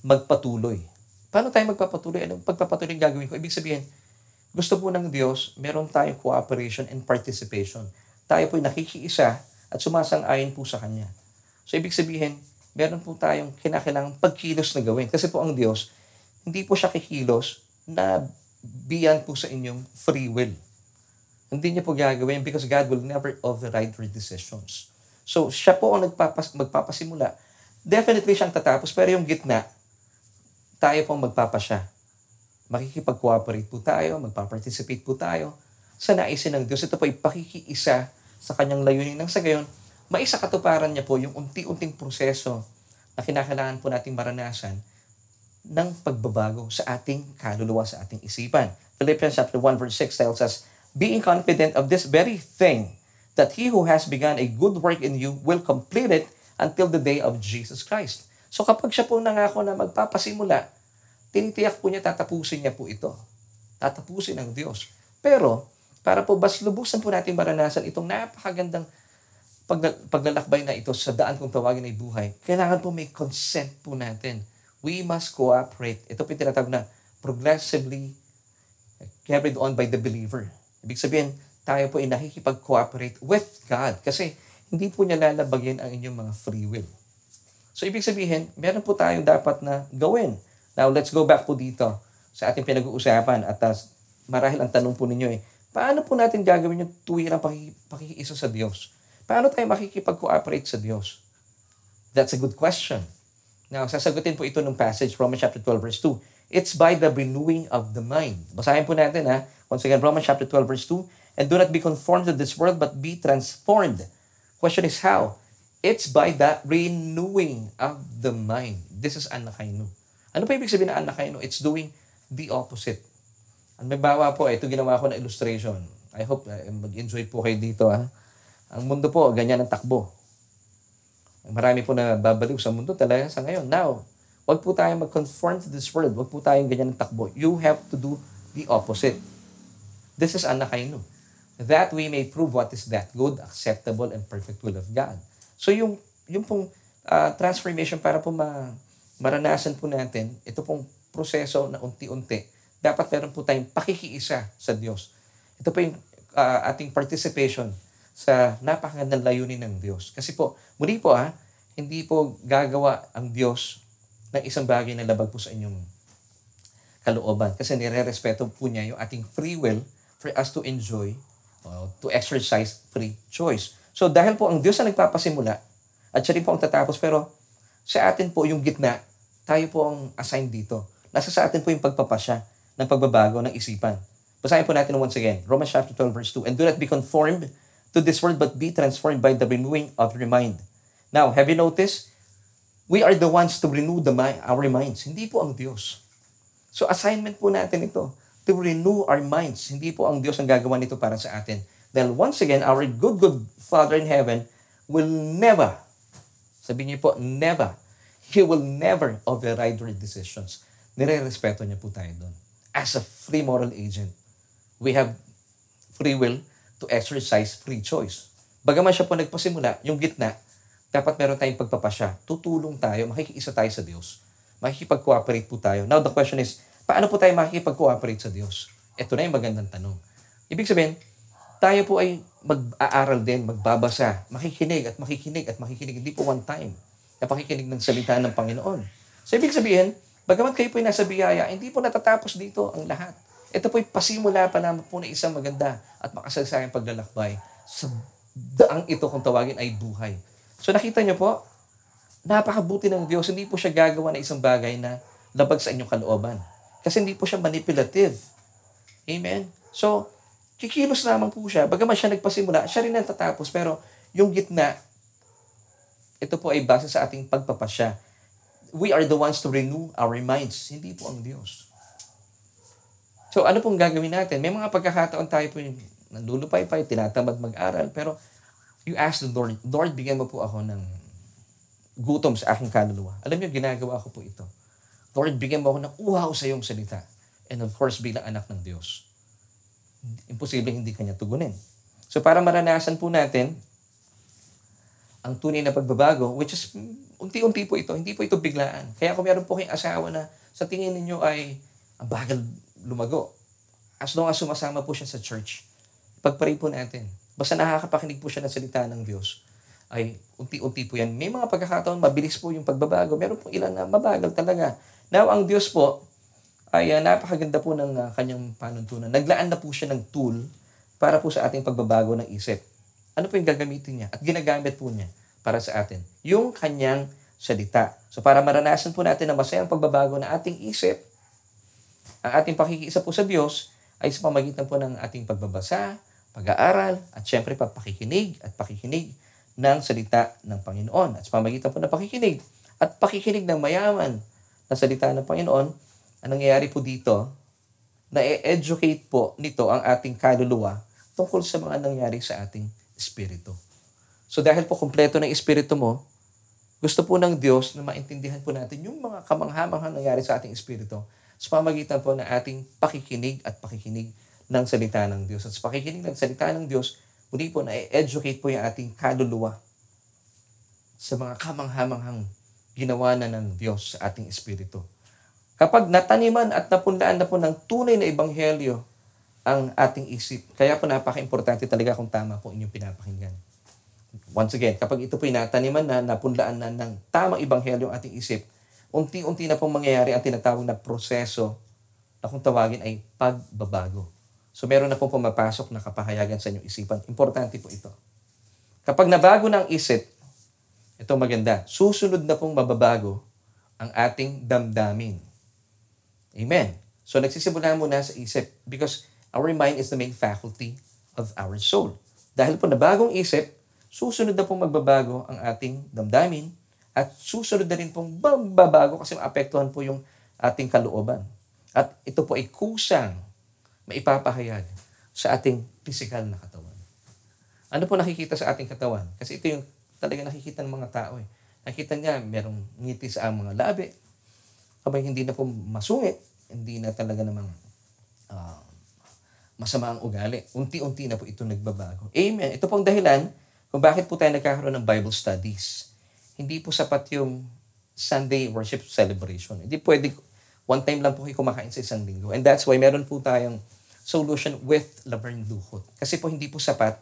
magpatuloy. Paano tayo magpapatuloy? Anong pagpapatuloy gagawin ko? Ibig sabihin, gusto po ng Diyos, meron tayong cooperation and participation. Tayo po'y nakikiisa at sumasang-ayon po sa Kanya. So, ibig sabihin, meron po tayong kinakailangang pagkilos na gawin. Kasi po ang Diyos, hindi po siya kikilos na beyond po sa inyong free will. Hindi niya po gagawin because God will never override your decisions. So, siya po ang magpapasimula. Definitely siyang tatapos, pero yung gitna, tayo pong magpapasya. Makikipag-cooperate po tayo, magpaparticipate po tayo sa naisin ng Diyos. Ito po ay pakikiisa sa kanyang layunin. Nang sa gayon, maisakatuparan niya po yung unti-unting proseso na kinakailangan po nating maranasan ng pagbabago sa ating kaluluwa, sa ating isipan. Philippians 1 verse 6 tells us, being confident of this very thing, that He who has begun a good work in you will complete it until the day of Jesus Christ. So kapag siya po nangako na magpapasimula, tinitiyak po niya, tatapusin niya po ito. Tatapusin ng Diyos. Pero, para po mas lubusan po natin maranasan itong napakagandang paglalakbay na ito sa daan kung tawagin ay buhay, kailangan po may consent po natin. We must cooperate. Ito po yung tinatawag na progressively carried on by the believer. Ibig sabihin, tayo po ay nakikipag-cooperate with God kasi hindi po niya lalabagin ang inyong mga free will. So, ibig sabihin, meron po tayong dapat na gawin. Now, let's go back po dito sa ating pinag-uusapan at marahil ang tanong po ninyo paano po natin gagawin yung tuwirang pakikiisa sa Diyos? Paano tayo makikipag-cooperate sa Diyos? That's a good question. Now, sasagutin po ito ng passage, Romans chapter 12, verse 2. It's by the renewing of the mind. Basahin po natin Once again, Romans chapter 12, verse 2. And do not be conformed to this world, but be transformed. Question is how? It's by the renewing of the mind. This is anakaino. Ano pa ibig sabihin na anakaino? It's doing the opposite. Ang may bawa po, ito ginawa ko na illustration. I hope mag-enjoy po kayo dito. Ang mundo po, ganyan ang takbo. Marami po na babaliw sa mundo talaga sa ngayon. Now, wag po tayong mag-conform to this world. Wag po tayong ganyan ang takbo. You have to do the opposite. This is anakaino. That we may prove what is that good, acceptable, and perfect will of God. So yung pong transformation para po maranasan po natin, ito pong proseso na unti-unti, dapat meron po tayong pakikiisa sa Diyos. Ito po yung ating participation sa napakagandang layunin ng Diyos. Kasi po, muli po hindi po gagawa ang Diyos ng isang bagay na labag po sa inyong kalooban. Kasi nire-respeto po niya yung ating free will for us to enjoy, to exercise free choice. So dahil po ang Diyos ang nagpapasimula, at siya rin po ang tatapos, pero sa atin po yung gitna, tayo po ang assigned dito. Nasa sa atin po yung pagpapasya ng pagbabago ng isipan. Basahin po natin once again, Romans chapter 12, verse 2. And do not be conformed to this world, but be transformed by the renewing of your mind. Now, have you noticed? We are the ones to renew our minds. Hindi po ang Diyos. So, assignment po natin ito, to renew our minds. Hindi po ang Diyos ang gagawa nito para sa atin. Then, once again, our good Father in heaven will never, sabihin niyo po, never, He will never override your decisions. Nire-respeto niya po tayo doon. As a free moral agent, we have free will to exercise free choice. Bagaman siya po nagpasimula, yung gitna, dapat meron tayong pagpapasya. Tutulong tayo, makikiisa tayo sa Diyos. Makikipag-cooperate po tayo. Now, the question is, paano po tayo makikipag-cooperate sa Diyos? Ito na yung magandang tanong. Ibig sabihin, tayo po ay mag-aaral din, magbabasa, makikinig at makikinig at makikinig. Hindi po one time na pakikinig ng salita ng Panginoon. So, ibig sabihin, bagaman kayo po ay nasa biyaya, hindi po natatapos dito ang lahat. Ito po'y pasimula pa naman po na isang maganda at makasaysayang paglalakbay sa daang ito kung tawagin ay buhay. So nakita niyo po, napakabuti ng Diyos. Hindi po siya gagawa na isang bagay na labag sa inyong kalooban. Kasi hindi po siya manipulative. Amen? So, kikilos naman po siya. Bagaman siya nagpasimula, siya rin ang tatapos. Pero yung gitna, ito po ay base sa ating pagpapasya. We are the ones to renew our minds. Hindi po ang Diyos. So, ano pong gagawin natin? May mga pagkakataon tayo po yung nandulupay-pay, tinatamad mag-aral, pero you ask the Lord, Lord, bigyan mo po ako ng gutom sa aking kaluluwa. Alam niyo, ginagawa ko po ito. Lord, bigyan mo ako ng uhaw sa iyong salita. And of course, bilang anak ng Diyos, imposible hindi kanya tugunin. So, para maranasan po natin ang tunay na pagbabago, which is unti-unti po ito, hindi po ito biglaan. Kaya kung meron po kayong asawa na sa tingin ninyo ay ang bagal lumago, as long as sumasama po siya sa church, pagpray po natin. Basta nakakapakinig po siya ng salita ng Diyos, ay unti-unti po yan. May mga pagkakataon, mabilis po yung pagbabago. Meron po ilan na mabagal talaga. Now, ang Diyos po, ay napakaganda po ng kanyang panuntunan. Naglaan na po siya ng tool para po sa ating pagbabago ng isip. Ano po yung gagamitin niya? At ginagamit po niya para sa atin. Yung kanyang salita. So, para maranasan po natin na masayang pagbabago ng ating isip, ang ating pakikiisa po sa Diyos ay sa pamagitan po ng ating pagbabasa, pag-aaral, at syempre pakikinig ng salita ng Panginoon. At sa pamagitan po ng pakikinig at pakikinig ng mayaman na salita ng Panginoon, ang nangyayari po dito, na-educate po nito ang ating kaluluwa tungkol sa mga nangyayari sa ating espiritu. So dahil po kumpleto ng espiritu mo, gusto po ng Diyos na maintindihan po natin yung mga kamangha-manghang nangyayari sa ating espiritu sa pamagitan po ng ating pakikinig ng salita ng Diyos. At sa pakikinig ng salita ng Diyos, Muli po, na-educate po yung ating kaluluwa sa mga kamanghamanghang ginawa na ng Diyos sa ating espiritu. Kapag nataniman at napunlaan na po ng tunay na ebanghelyo ang ating isip, kaya po napaka-importante talaga kung tama po inyong pinapakinggan. Once again, kapag ito po nataniman na, napunlaan na ng tamang ebanghelyo ang ating isip, unti-unti na pong mangyayari ang tinatawag na proseso na kung tawagin ay pagbabago. So meron na pong pumapasok na kapahayagan sa inyong isipan. Importante po ito. Kapag nabago na ang isip, ito maganda, susunod na pong mababago ang ating damdamin. Amen. So nagsisimula muna sa isip because our mind is the main faculty of our soul. Dahil po na bagong isip, susunod na pong magbabago ang ating damdamin at susunod na rin pong magbabago kasi maapektuhan po yung ating kalooban. At ito po ay kusang maipapahayag sa ating physical na katawan. Ano po nakikita sa ating katawan? Kasi ito yung talaga nakikita ng mga tao. Nakita niya, merong ngiti sa mga labi. Abay, hindi na po masungit. Hindi na talaga namang masama ang ugali. Unti-unti na po ito nagbabago. Amen. Ito pong dahilan kung bakit po tayo nagkakaroon ng Bible studies. Hindi po sapat yung Sunday worship celebration. Hindi pwede, one time lang po kayo kumakain sa isang linggo. And that's why meron po tayong solution with Laverne Duhot. Kasi po hindi po sapat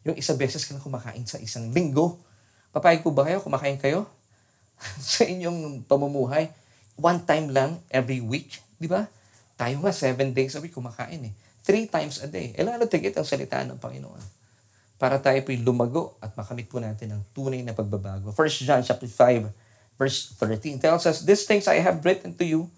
yung isang beses ka na kumakain sa isang linggo. Papayag po ba kayo? Kumakain kayo sa inyong pamumuhay? One time lang every week. Di ba? Tayo nga 7 days a week kumakain 3 times a day. Lalo tigit ang salita ng Panginoon. Para tayo po'y lumago at makamit po natin ang tunay na pagbabago. 1 John chapter 5, verse 13 tells us, "These things I have written to you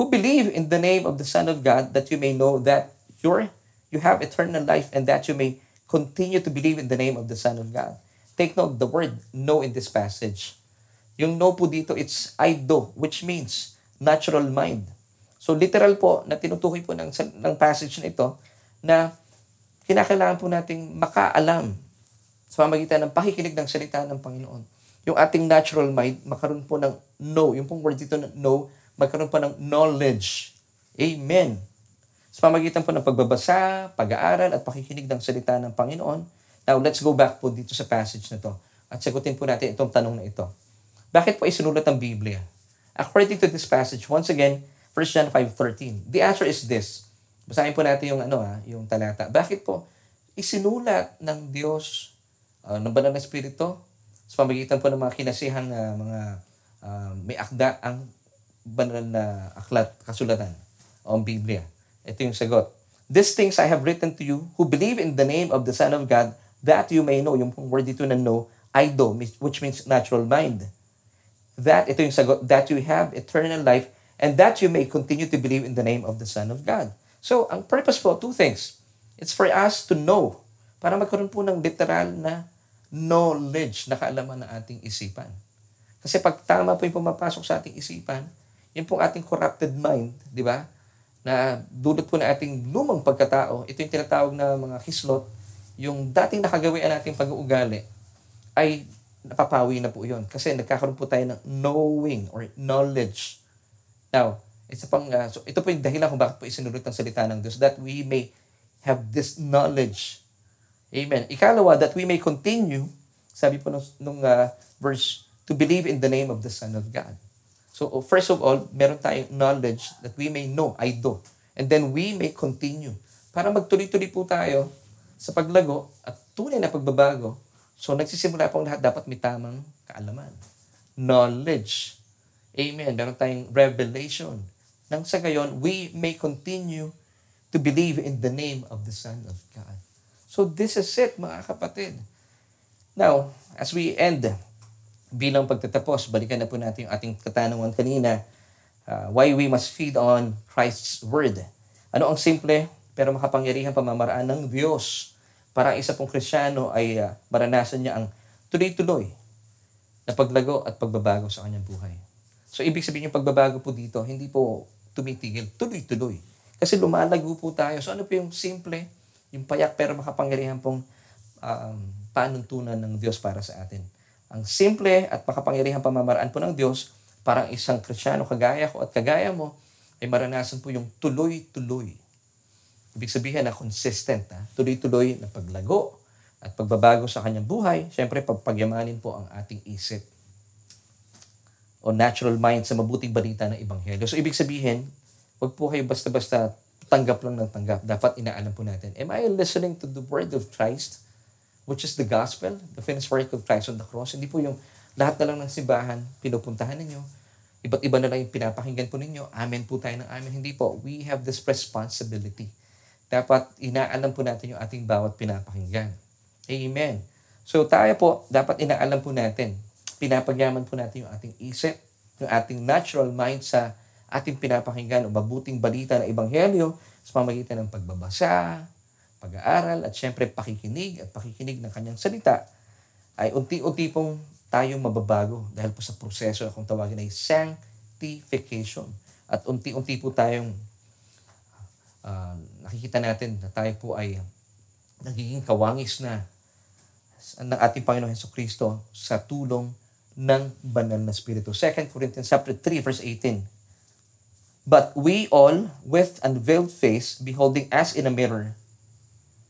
who believe in the name of the Son of God, that you may know that you have eternal life and that you may continue to believe in the name of the Son of God." Take note, the word know in this passage. Yung know po dito, it's aido, which means natural mind. So literal po, na tinutukoy po ng passage na ito, na kinakailangan po nating makaalam sa pamamagitan ng pakikinig ng salita ng Panginoon. Yung ating natural mind, makaroon po ng know. Yung pong word dito na know, magkaroon po ng knowledge. Amen. Sa pamamagitan po ng pagbabasa, pag-aaral, at pakikinig ng salita ng Panginoon. Now, let's go back po dito sa passage na to at sagutin po natin itong tanong na ito. Bakit po isinulat ang Biblia? According to this passage, once again, 1 John 5:13. The answer is this. Basahin po natin yung talata. Bakit po isinulat ng Diyos, ng Banal na Espiritu, sa pamamagitan po ng mga kinasihang mga may akda ang banal na aklat, kasulatan o ang Biblia? Ito yung sagot. "These things I have written to you who believe in the name of the Son of God, that you may know." Yung word dito na know, aido, which means natural mind. Ito yung sagot, "that you have eternal life and that you may continue to believe in the name of the Son of God." So, ang purpose po, 2 things. It's for us to know, para magkaroon po ng literal na knowledge, na kaalaman ng ating isipan. Kasi pag tama po yung pumapasok sa ating isipan, yun pong ating corrupted mind, di ba? Na dulot po na ating lumang pagkatao, ito yung tinatawag na mga kislot, yung dating nakagawian nating pag-uugali, ay napapawi na po yun. Kasi nagkakaroon po tayo ng knowing or knowledge. Now, so ito po yung dahilan kung bakit po isinulat ang salita ng Diyos, that we may have this knowledge. Amen. Ikalawa, that we may continue, sabi po nung verse, to believe in the name of the Son of God. So, first of all, meron tayong knowledge that we may know, aido. And then we may continue. Para magtuloy-tuloy po tayo sa paglago at tunay na pagbabago. So, nagsisimula pong lahat, dapat may tamang kaalaman. Knowledge. Amen. Meron tayong revelation. Nang sa gayon, we may continue to believe in the name of the Son of God. So, this is it, mga kapatid. Now, as we end, bilang pagtatapos, balikan na po natin yung ating katanungan kanina, why we must feed on Christ's Word. Ano ang simple pero makapangyarihang pamamaraan ng Diyos para ang isa pong Kristiyano ay maranasan niya ang tuloy-tuloy na paglago at pagbabago sa kanyang buhay. So, ibig sabihin yung pagbabago po dito, hindi po tumitigil, tuloy-tuloy. Kasi lumalago po tayo. So, ano po yung simple, yung payak pero makapangyarihang pong panuntunan ng Diyos para sa atin? Ang simple at makapangyarihang pamamaraan po ng Diyos para ang isang Kristiyano kagaya ko at kagaya mo ay maranasan po yung tuloy-tuloy. Ibig sabihin na consistent, tuloy-tuloy na paglago, at pagbabago sa kanyang buhay, syempre pagpagyamanin po ang ating isip o natural mind sa mabuting balita ng Ebanghelyo. So, ibig sabihin, huwag po kayo basta-basta tanggap lang ng tanggap. Dapat inaalam po natin, am I listening to the word of Christ, which is the gospel, the finished work of Christ on the cross? Hindi po yung lahat na lang ng simbahan, pinupuntahan ninyo, iba't iba na lang yung pinapakinggan po ninyo, amen po tayo ng amen. Hindi po. We have this responsibility. Dapat inaalam po natin yung ating bawat pinapakinggan. Amen. So tayo po, dapat inaalam po natin, pinapagyaman po natin yung ating isip, yung ating natural mind sa ating pinapakinggan o mabuting balita ng Ebanghelyo sa pamamagitan ng pagbabasa, pag-aaral, at syempre pakikinig ng kanyang salita, ay unti-unti pong tayong mababago dahil po sa proseso na kung tawagin ay sanctification. At unti-unti po tayong nakikita natin na tayo po ay nagiging kawangis na ng ating Panginoon Jesucristo sa tulong ng banal na Espiritu. 2 Corinthians chapter 3 verse 18. But we all, with unveiled face, beholding as in a mirror,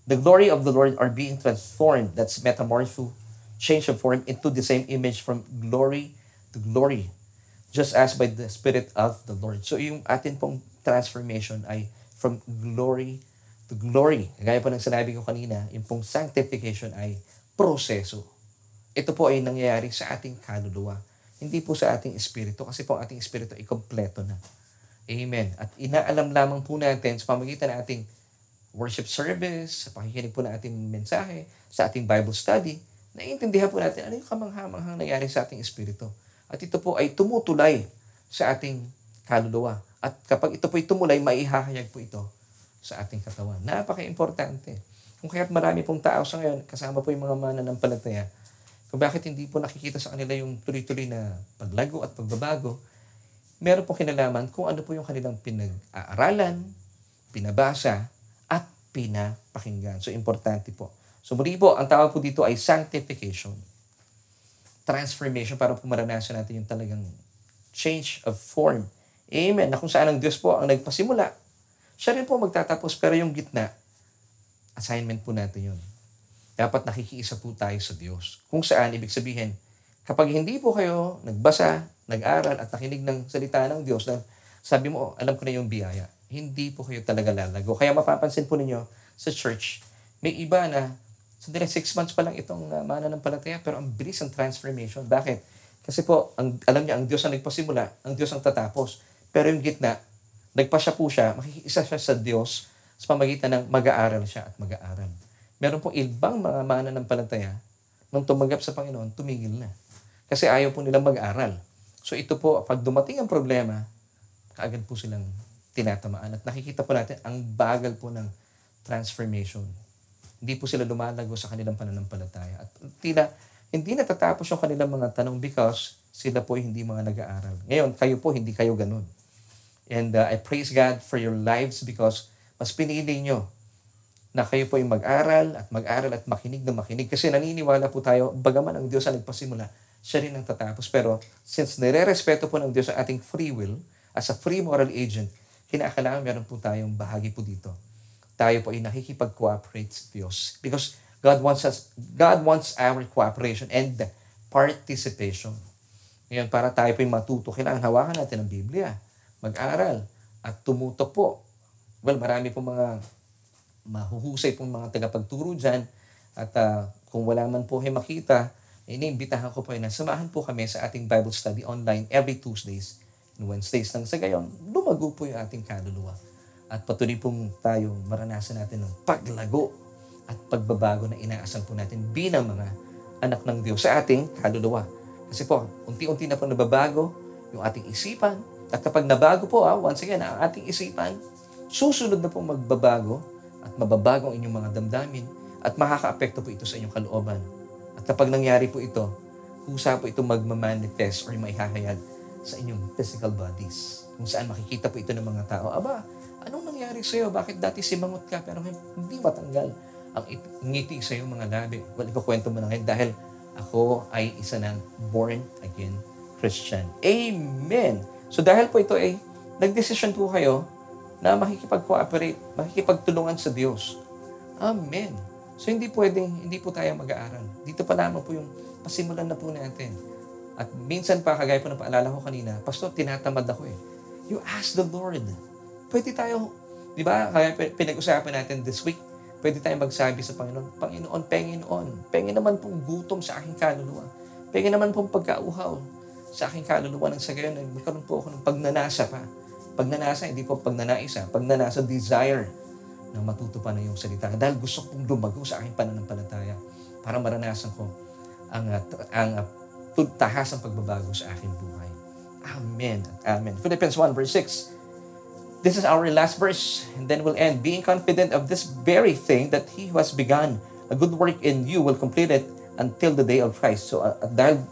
the glory of the Lord, are being transformed, that's metamorpho, change of form into the same image from glory to glory, just as by the Spirit of the Lord. So yung atin pong transformation ay from glory to glory. Gaya po ng sinabi ko kanina, yung pong sanctification ay proseso. Ito po ay nangyayari sa ating kaluluwa, hindi po sa ating espiritu, kasi po ang ating espiritu ay kompleto na. Amen. At inaalam lamang po natin sa pamamagitan ng ating worship service, sa pakikinig po ng ating mensahe, sa ating Bible study, naiintindihan po natin ano yung kamangha-manghang nangyari sa ating espiritu. At ito po ay tumutulay sa ating kaluluwa. At kapag ito po ay tumulay, maihahayag po ito sa ating katawan. Napaka-importante. Kung kaya't marami pong tao sa ngayon, kasama po yung mga mananampalataya, kung bakit hindi po nakikita sa kanila yung tuloy-tuloy na paglago at pagbabago, meron po kinalaman kung ano po yung kanilang pinag-aaralan, pinabasa, at pinapakinggan. So, importante po. So, muli po, ang tawag po dito ay sanctification. Transformation para po maranasan natin yung talagang change of form. Amen. Na kung saan ang Diyos po ang nagpasimula, siya rin po magtatapos, pero yung gitna, assignment po natin yun. Dapat nakikiisa po tayo sa Diyos. Kung saan, ibig sabihin, kapag hindi po kayo nagbasa, nag-aral, at nakinig ng salita ng Diyos, na sabi mo, alam ko na yung biyaya, hindi po kayo talaga lalago. Kaya mapapansin po ninyo sa church, may iba na, sandali, 6 months pa lang itong mananampalataya, pero ang bilis ang transformation. Bakit? Kasi po, alam niya, ang Diyos ang nagpasimula, ang Diyos ang tatapos. Pero yung gitna, nagpasya po siya, makikiisa siya sa Diyos sa pamagitan ng mag-aaral siya at mag-aaral. Meron pong ibang mga mananampalataya, nung tumanggap sa Panginoon, tumigil na. Kasi ayaw po nilang mag-aral. So ito po, pag dumating ang problema, kaagad po silang tinatamaan. At nakikita po natin, ang bagal po ng transformation. Hindi po sila lumalago sa kanilang pananampalataya. At hindi natatapos yung kanilang mga tanong because sila po hindi mga nag-aaral. Ngayon, kayo po, hindi kayo ganun. And I praise God for your lives because mas pinili nyo na kayo po yung mag-aral at makinig na makinig. Kasi naniniwala po tayo, bagaman ang Diyos ang nagpasimula, siya rin ang tatapos. Pero since nire-respeto po ng Diyos ang ating free will, as a free moral agent, kinakailangan meron po tayong bahagi po dito. Tayo po ay nakikipag-cooperate sa Diyos. Because God wants our cooperation and participation. Ngayon, para tayo po yung matuto, kailangan hawakan natin ang Biblia, mag-aral, at tumuto po. Well, marami pong mga mahuhusay pong mga tagapagturo dyan. At kung wala man po kayo makita, iniimbitahan ko po na samahan po kami sa ating Bible study online every Tuesdays and Wednesdays. Nang sa gayon, lumago po yung ating kaluluwa. At patuloy pong tayo maranasan natin ng paglago at pagbabago na inaasam po natin bilang mga anak ng Diyos sa ating kaluluwa. Kasi po, unti-unti na po nababago yung ating isipan. At kapag nabago po, once again, ang ating isipan, susunod na po magbabago at mababago ang inyong mga damdamin at makaka-apekto po ito sa inyong kalooban. At kapag nangyari po ito, kusa po ito magmamanifest or maihahayag sa inyong physical bodies. Kung saan makikita po ito ng mga tao, aba, anong nangyari sa iyo? Bakit dati simangot ka pero hindi matanggal ang ngiti sa iyong mga labi? Well, ikukwento mo na ngayon dahil ako ay isa ng born-again Christian. Amen! So dahil po ito ay nagdesisyon po kayo na makikipag-cooperate, makikipagtulungan sa Diyos. Amen. So hindi po tayo mag-aaral. Dito pa lamang po yung pasimulan na po natin. At minsan pa, kagaya po na paalala ko kanina, Pastor, tinatamad ako eh. You ask the Lord. Pwede tayo, di ba, kaya pinag-usapan natin this week, pwede tayo magsabi sa Panginoon, Panginoon naman pong gutom sa aking kaluluwa. Pengi naman pong pagkauhaw sa aking kaluluwa ng sa gayon, magkaroon po ako ng pagnanasa pa. Pagnanasa, hindi po pagnanaisa. Pagnanasa, desire na matuto pa na yung salita. Dahil gusto kong lumago sa aking pananampalataya para maranasan ko ang tahasang pagbabago sa aking buhay. Amen at amen. Philippians 1 verse 6. This is our last verse, and then we'll end. Being confident of this very thing, that He who has begun a good work in you will complete it until the day of Christ. So, dahil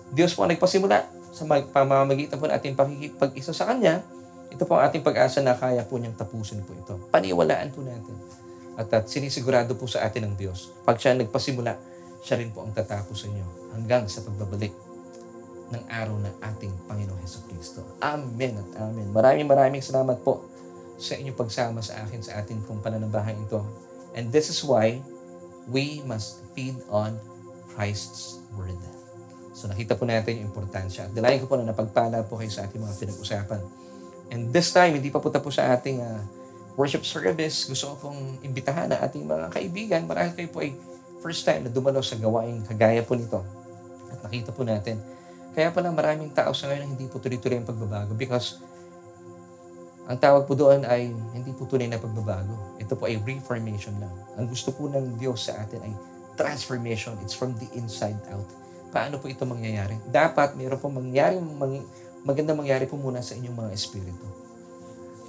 Diyos po nagpasimula sa pamamagitan po ng ating pakikipag-isa sa Kanya, ito po ang ating pag-asa na kaya po niyang tapusin po ito. Paniwalaan po natin. At sinisigurado po sa atin ng Diyos. Pag siya nagpasimula, siya rin po ang tatapos sa inyo hanggang sa pagbabalik ng araw ng ating Panginoong Hesukristo. Amen at amen. Maraming salamat po sa inyong pagsama sa akin sa ating pong pananambahan ito. And this is why we must feed on Christ's Word. So nakita po natin yung importansya. At dalayan ko po na napagpala po kayo sa ating mga pinag-usapan. And this time, hindi pa po tapos sa ating worship service. Gusto ko pong imbitahan na ating mga kaibigan. Marahil kayo po ay first time na dumalo sa gawaing kagaya po nito. At nakita po natin. Kaya pala maraming tao sa ngayon hindi po tuloy-tuloy ang pagbabago because ang tawag po doon ay hindi po tunay na pagbabago. Ito po ay reformation lang. Ang gusto po ng Diyos sa atin ay transformation. It's from the inside out. Paano po ito mangyayari? Dapat mayroon po maganda mangyari po muna sa inyong mga espiritu.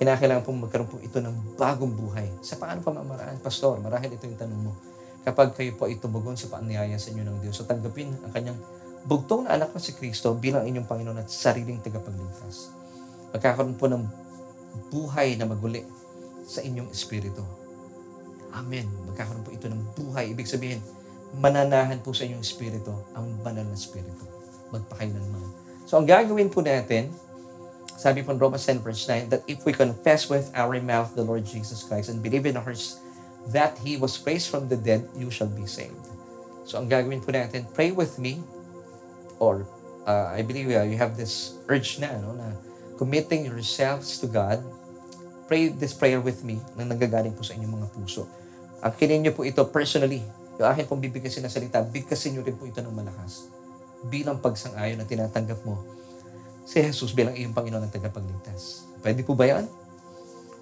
Kinakailangan po magkaroon po ito ng bagong buhay. Sa paano pamamaraan, Pastor? Marahil ito yung tanong mo. Kapag kayo po ay tumugon sa paanyaya sa inyo ng Diyos, so tanggapin ang kanyang bugtong na anak na si Kristo bilang inyong Panginoon at sariling tagapagligtas. Magkakaroon po ng buhay na maguli sa inyong espiritu. Amen. Magkakaroon po ito ng buhay. Ibig sabihin, mananahan po sa inyong espiritu ang banal na espiritu. Magpakailanman. So, ang gagawin po natin, sabi po in Romans 10 verse 9, that if we confess with our mouth the Lord Jesus Christ and believe in our hearts that He was raised from the dead, you shall be saved. So, ang gagawin po natin, pray with me, or I believe you have this urge na committing yourselves to God. Pray this prayer with me na nanggagaling po sa inyong mga puso. Akinin niyo po ito personally. Yung akin pong bibigkasin na salita, bigkasin niyo rin po ito ng malakas. Bilang pagsang-ayon na tinatanggap mo si Jesus bilang iyong Panginoon at tagapagligtas. Pwede po ba yan?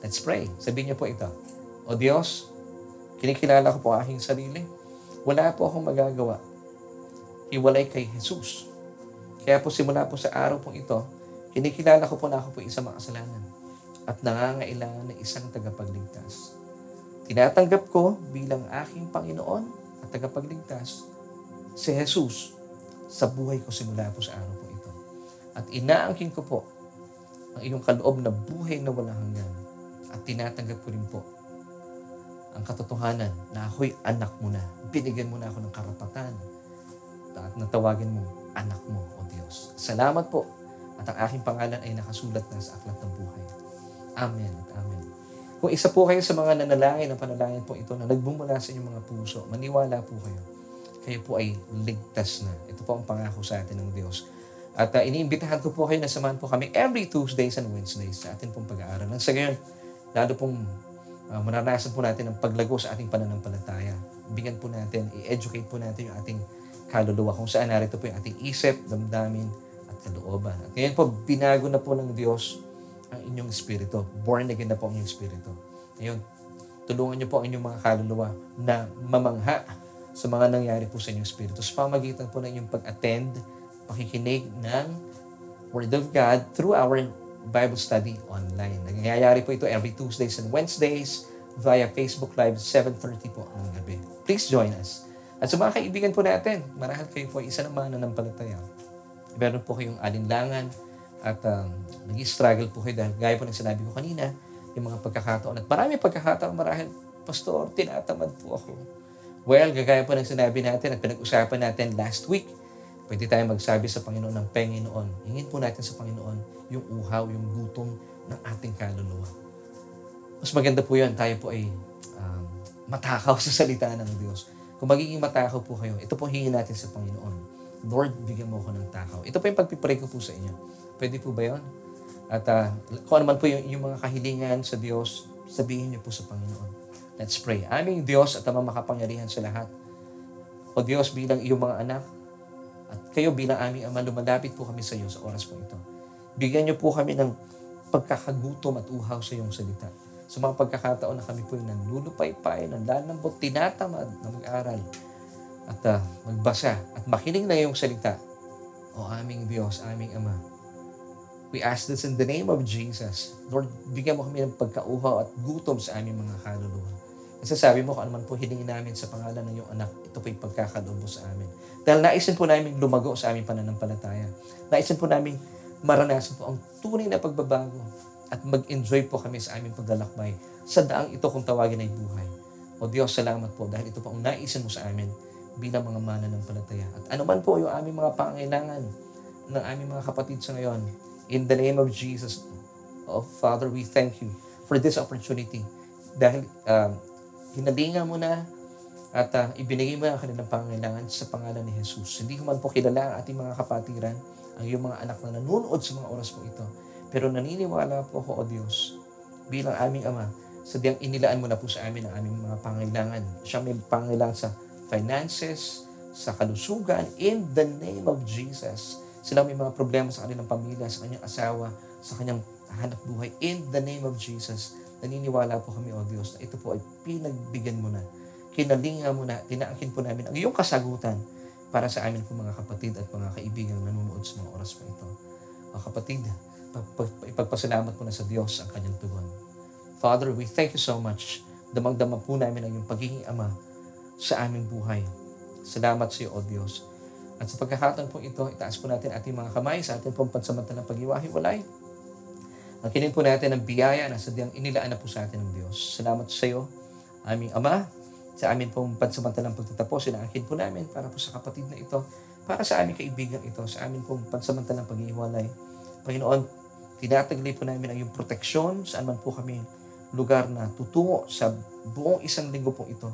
Let's pray. Sabihin niyo po ito. O Diyos, kinikilala ko po ang aking sarili. Wala po akong magagawa. Hiwalay kay Jesus. Kaya po simula po sa araw pong ito, kinikilala ko po na ako po isang makasalanan at nangangailangan ng isang tagapagligtas. Tinatanggap ko bilang aking Panginoon at tagapagligtas si Jesus sa buhay ko simula po sa araw po ito. At inaangkin ko po ang iyong kaloob na buhay na walang hanggan. At tinatanggap ko rin po ang katotohanan na ako'y anak mo na. Binigyan mo na ako ng karapatan at natawagin mo anak mo, O Diyos. Salamat po. At ang aking pangalan ay nakasulat na sa aklat ng buhay. Amen at amen. Kung isa po kayo sa mga nanalangin, ang panalangin po ito na nagbumula sa inyong mga puso, maniwala po kayo. Kayo po ay ligtas na. Ito po ang pangako sa atin ng Diyos. At iniimbitahan ko po kayo na samahan po kami every Tuesdays and Wednesdays sa atin pong pag-aaral. Nang sa gayon, lalo pong maranasan po natin ang paglago sa ating pananampalataya. Bigyan po natin, i-educate po natin yung ating kaluluwa kung saan narito po yung ating isip, damdamin, at kalooban. At ngayon po, binago na po ng Diyos ang inyong espiritu. Born again na po ang inyong espiritu. Ngayon, tulungan niyo po ang inyong mga kaluluwa na mamangha sa mga nangyari po sa inyong espiritu. Sa pamagitan po ng inyong pag-attend, pakikinig ng Word of God through our Bible study online. Nangyayari po ito every Tuesdays and Wednesdays via Facebook Live, 7:30 po ng gabi. Please join us. At sa mga kaibigan po natin, marahil kayo po ay isa ng mga nananampalataya. Meron po kayong alinlangan at nag-struggle po kayo dahil gaya po ng sinabi ko kanina, yung mga pagkakataon. At marami pagkakataon, marahil, Pastor, tinatamad po ako. Well, gagaya po ng sinabi natin at pinag-usapan natin last week, pwede tayo magsabi sa Panginoon ng Panginoon. Hingin po natin sa Panginoon yung uhaw, yung gutom ng ating kaluluwa. Mas maganda po yan, tayo po ay matakaw sa salita ng Diyos. Kung magiging matakaw po kayo, ito po hingin natin sa Panginoon. Lord, bigyan mo ako ng takaw. Ito po yung pagpipray ko po sa inyo. Pwede po ba yun? At kung ano man po yung mga kahilingan sa Diyos, sabihin niyo po sa Panginoon. Let's pray. Aming Diyos at Amang makapangyarihan sa lahat. O Diyos, bilang iyong mga anak, at kayo bilang aming Ama, lumalapit po kami sa iyo sa oras po ito. Bigyan niyo po kami ng pagkakagutom at uhaw sa iyong salita. Sa mga pagkakataon na kami po yung nanlulupaypay, nanlalambot, tinatamad na mag-aral at magbasa at makinig na iyong salita. O aming Diyos, aming Ama, we ask this in the name of Jesus. Lord, bigyan mo kami ng pagkauhaw at gutom sa aming mga kaluluwa. Kasi sabi mo, kung ano man po hilingin namin sa pangalan ng iyong anak, ito po yung pagkakaloob mo sa amin. Dahil naisin po namin lumago sa aming pananampalataya. Naisin po namin maranasan po ang tunay na pagbabago at mag-enjoy po kami sa aming paglalakbay sa daang ito kung tawagin ay buhay. O Diyos, salamat po dahil ito po ang naisin mo sa amin bilang mga mananampalataya. At ano man po yung aming mga pangailangan ng aming mga kapatid sa ngayon, in the name of Jesus, oh Father, we thank you for this opportunity. Dahil hinalingan mo na at ibinigay mo na ang kanilang pangailangan sa pangalan ni Jesus. Hindi ko man po kilala ang ating mga kapatiran, ang iyong mga anak na nanonood sa mga oras po ito. Pero naniniwala po ako, O Diyos, bilang aming Ama, sadyang inilaan mo na po sa amin ang aming mga pangailangan. Siya may pangailangan sa finances, sa kalusugan, in the name of Jesus. Sila may mga problema sa kanilang pamilya, sa kanyang asawa, sa kanyang hanap buhay. In the name of Jesus, naniniwala po kami, O Diyos, na ito po ay pinagbigyan mo na. Kinalinga mo na, tinaangkin po namin ang iyong kasagutan para sa amin po mga kapatid at mga kaibigan na nanonood sa mga oras po ito. O kapatid, ipagpasalamat po na sa Diyos ang kanyang tugon. Father, we thank you so much. Damang-dama po namin ang iyong pagiging Ama sa aming buhay. Salamat sa iyo, O Diyos. At sa pagkakataon po ito, itaas po natin ating mga kamay sa ating pong pansamantalang pag-iwahiwalay. Angkinin po natin ang biyaya na sadyang inilaan na po sa atin ng Diyos. Salamat sa iyo, aming Ama, sa amin pong pansamantalang pagtatapos. Inaangkin po namin para po sa kapatid na ito, para sa aming kaibigan ito, sa amin pong pansamantalang pag-ihiwalay. Panginoon, tinataglay po namin ang iyong proteksyon saan man po kami lugar na tutungo sa buong isang linggo po ito.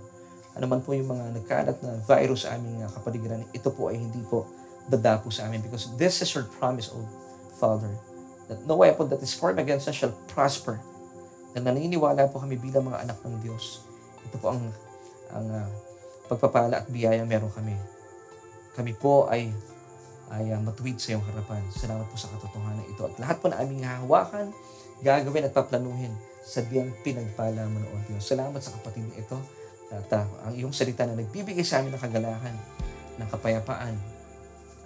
Ano man po yung mga nagkalat na virus sa aming kapaligiran, ito po ay hindi po dadapo sa amin because this is your promise, O Father, that no weapon that is formed against us shall prosper. Na naniniwala po kami bilang mga anak ng Diyos. Ito po ang pagpapala at biyaya meron kami. Kami po ay matuwid sa iyong harapan. Salamat po sa katotohanan ito. At lahat po na aming hahawakan, gagawin at paplanuhin sa diyang pinagpala mo na, O Diyos. Salamat sa kapatid na ito. At ang iyong salita na nagbibigay sa amin ng kagalahan, ng kapayapaan,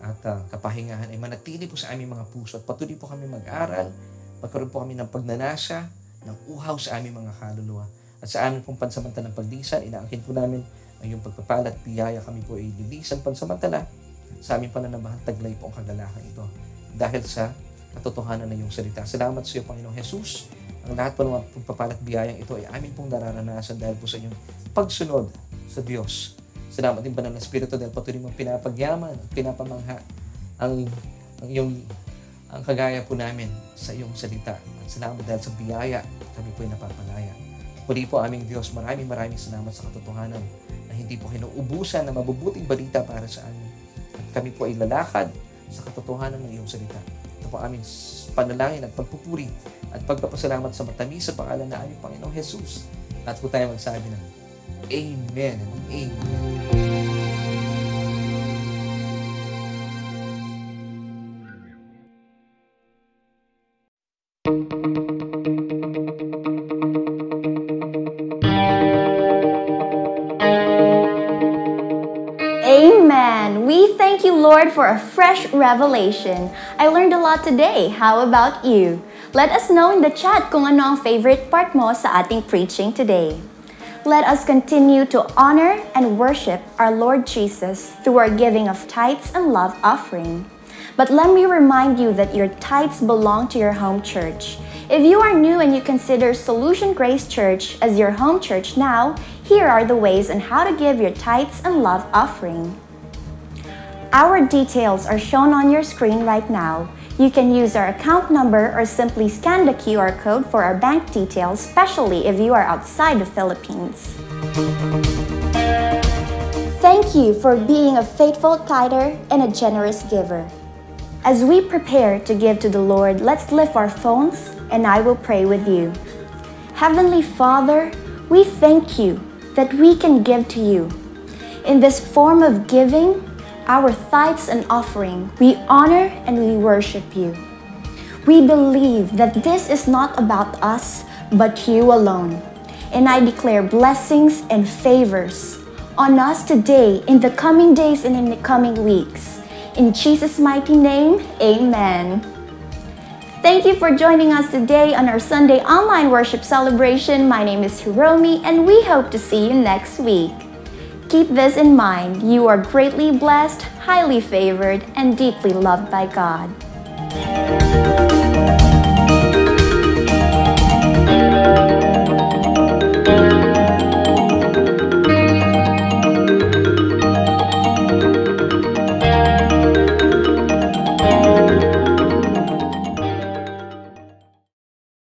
at kapahingahan ay manatili po sa aming mga puso. At patuloy po kami mag-aral, magkaroon po kami ng pagnanasa, ng uhaw sa aming mga kaluluwa. At sa amin pong pansamantalang paglisan, inaangkin po namin ang iyong pagpapala at biyaya. Kami po ay lilisan pansamantala sa aming pananambahan, taglay po ang kagalahan ito dahil sa katotohanan ng iyong salita. Salamat sa iyo, Panginoong Jesus. Ang lahat po ng mga pagpapala at biyayang ito ay amin pong nararanasan dahil po sa inyong pagsunod sa Diyos. Salamat din, Banal na Espiritu, dahil patuloy mong pinapagyaman at pinapamangha ang kagaya po namin sa iyong salita. At salamat dahil sa biyaya, kami po ay napapalaya. Muli po, aming Diyos, maraming salamat sa katotohanan na hindi po kinuubusan na mabubuting balita para sa amin. At kami po ay lalakad sa katotohanan ng iyong salita. Ito po aming panalangin at pagpupuri at pagpapasalamat sa matamis sa pangalan na aming Panginoong Jesus. At po tayo magsabi ng Amen and Amen. Amen. We thank you, Lord, for a fresh revelation. I learned a lot today. How about you? Let us know in the chat kung ano ang favorite part mo sa ating preaching today. Let us continue to honor and worship our Lord Jesus through our giving of tithes and love offering. But let me remind you that your tithes belong to your home church. If you are new and you consider Solution Grace Church as your home church now, here are the ways on how to give your tithes and love offering. Our details are shown on your screen right now. You can use our account number or simply scan the QR code for our bank details, especially if you are outside the Philippines. Thank you for being a faithful tither and a generous giver. As we prepare to give to the Lord, let's lift our phones and I will pray with you. Heavenly Father, we thank you that we can give to you. In this form of giving, our tithes and offering, we honor and we worship you. We believe that this is not about us, but you alone. And I declare blessings and favors on us today, in the coming days and in the coming weeks. In Jesus' mighty name, amen. Thank you for joining us today on our Sunday online worship celebration. My name is Hiromi, and we hope to see you next week. Keep this in mind, you are greatly blessed, highly favored, and deeply loved by God.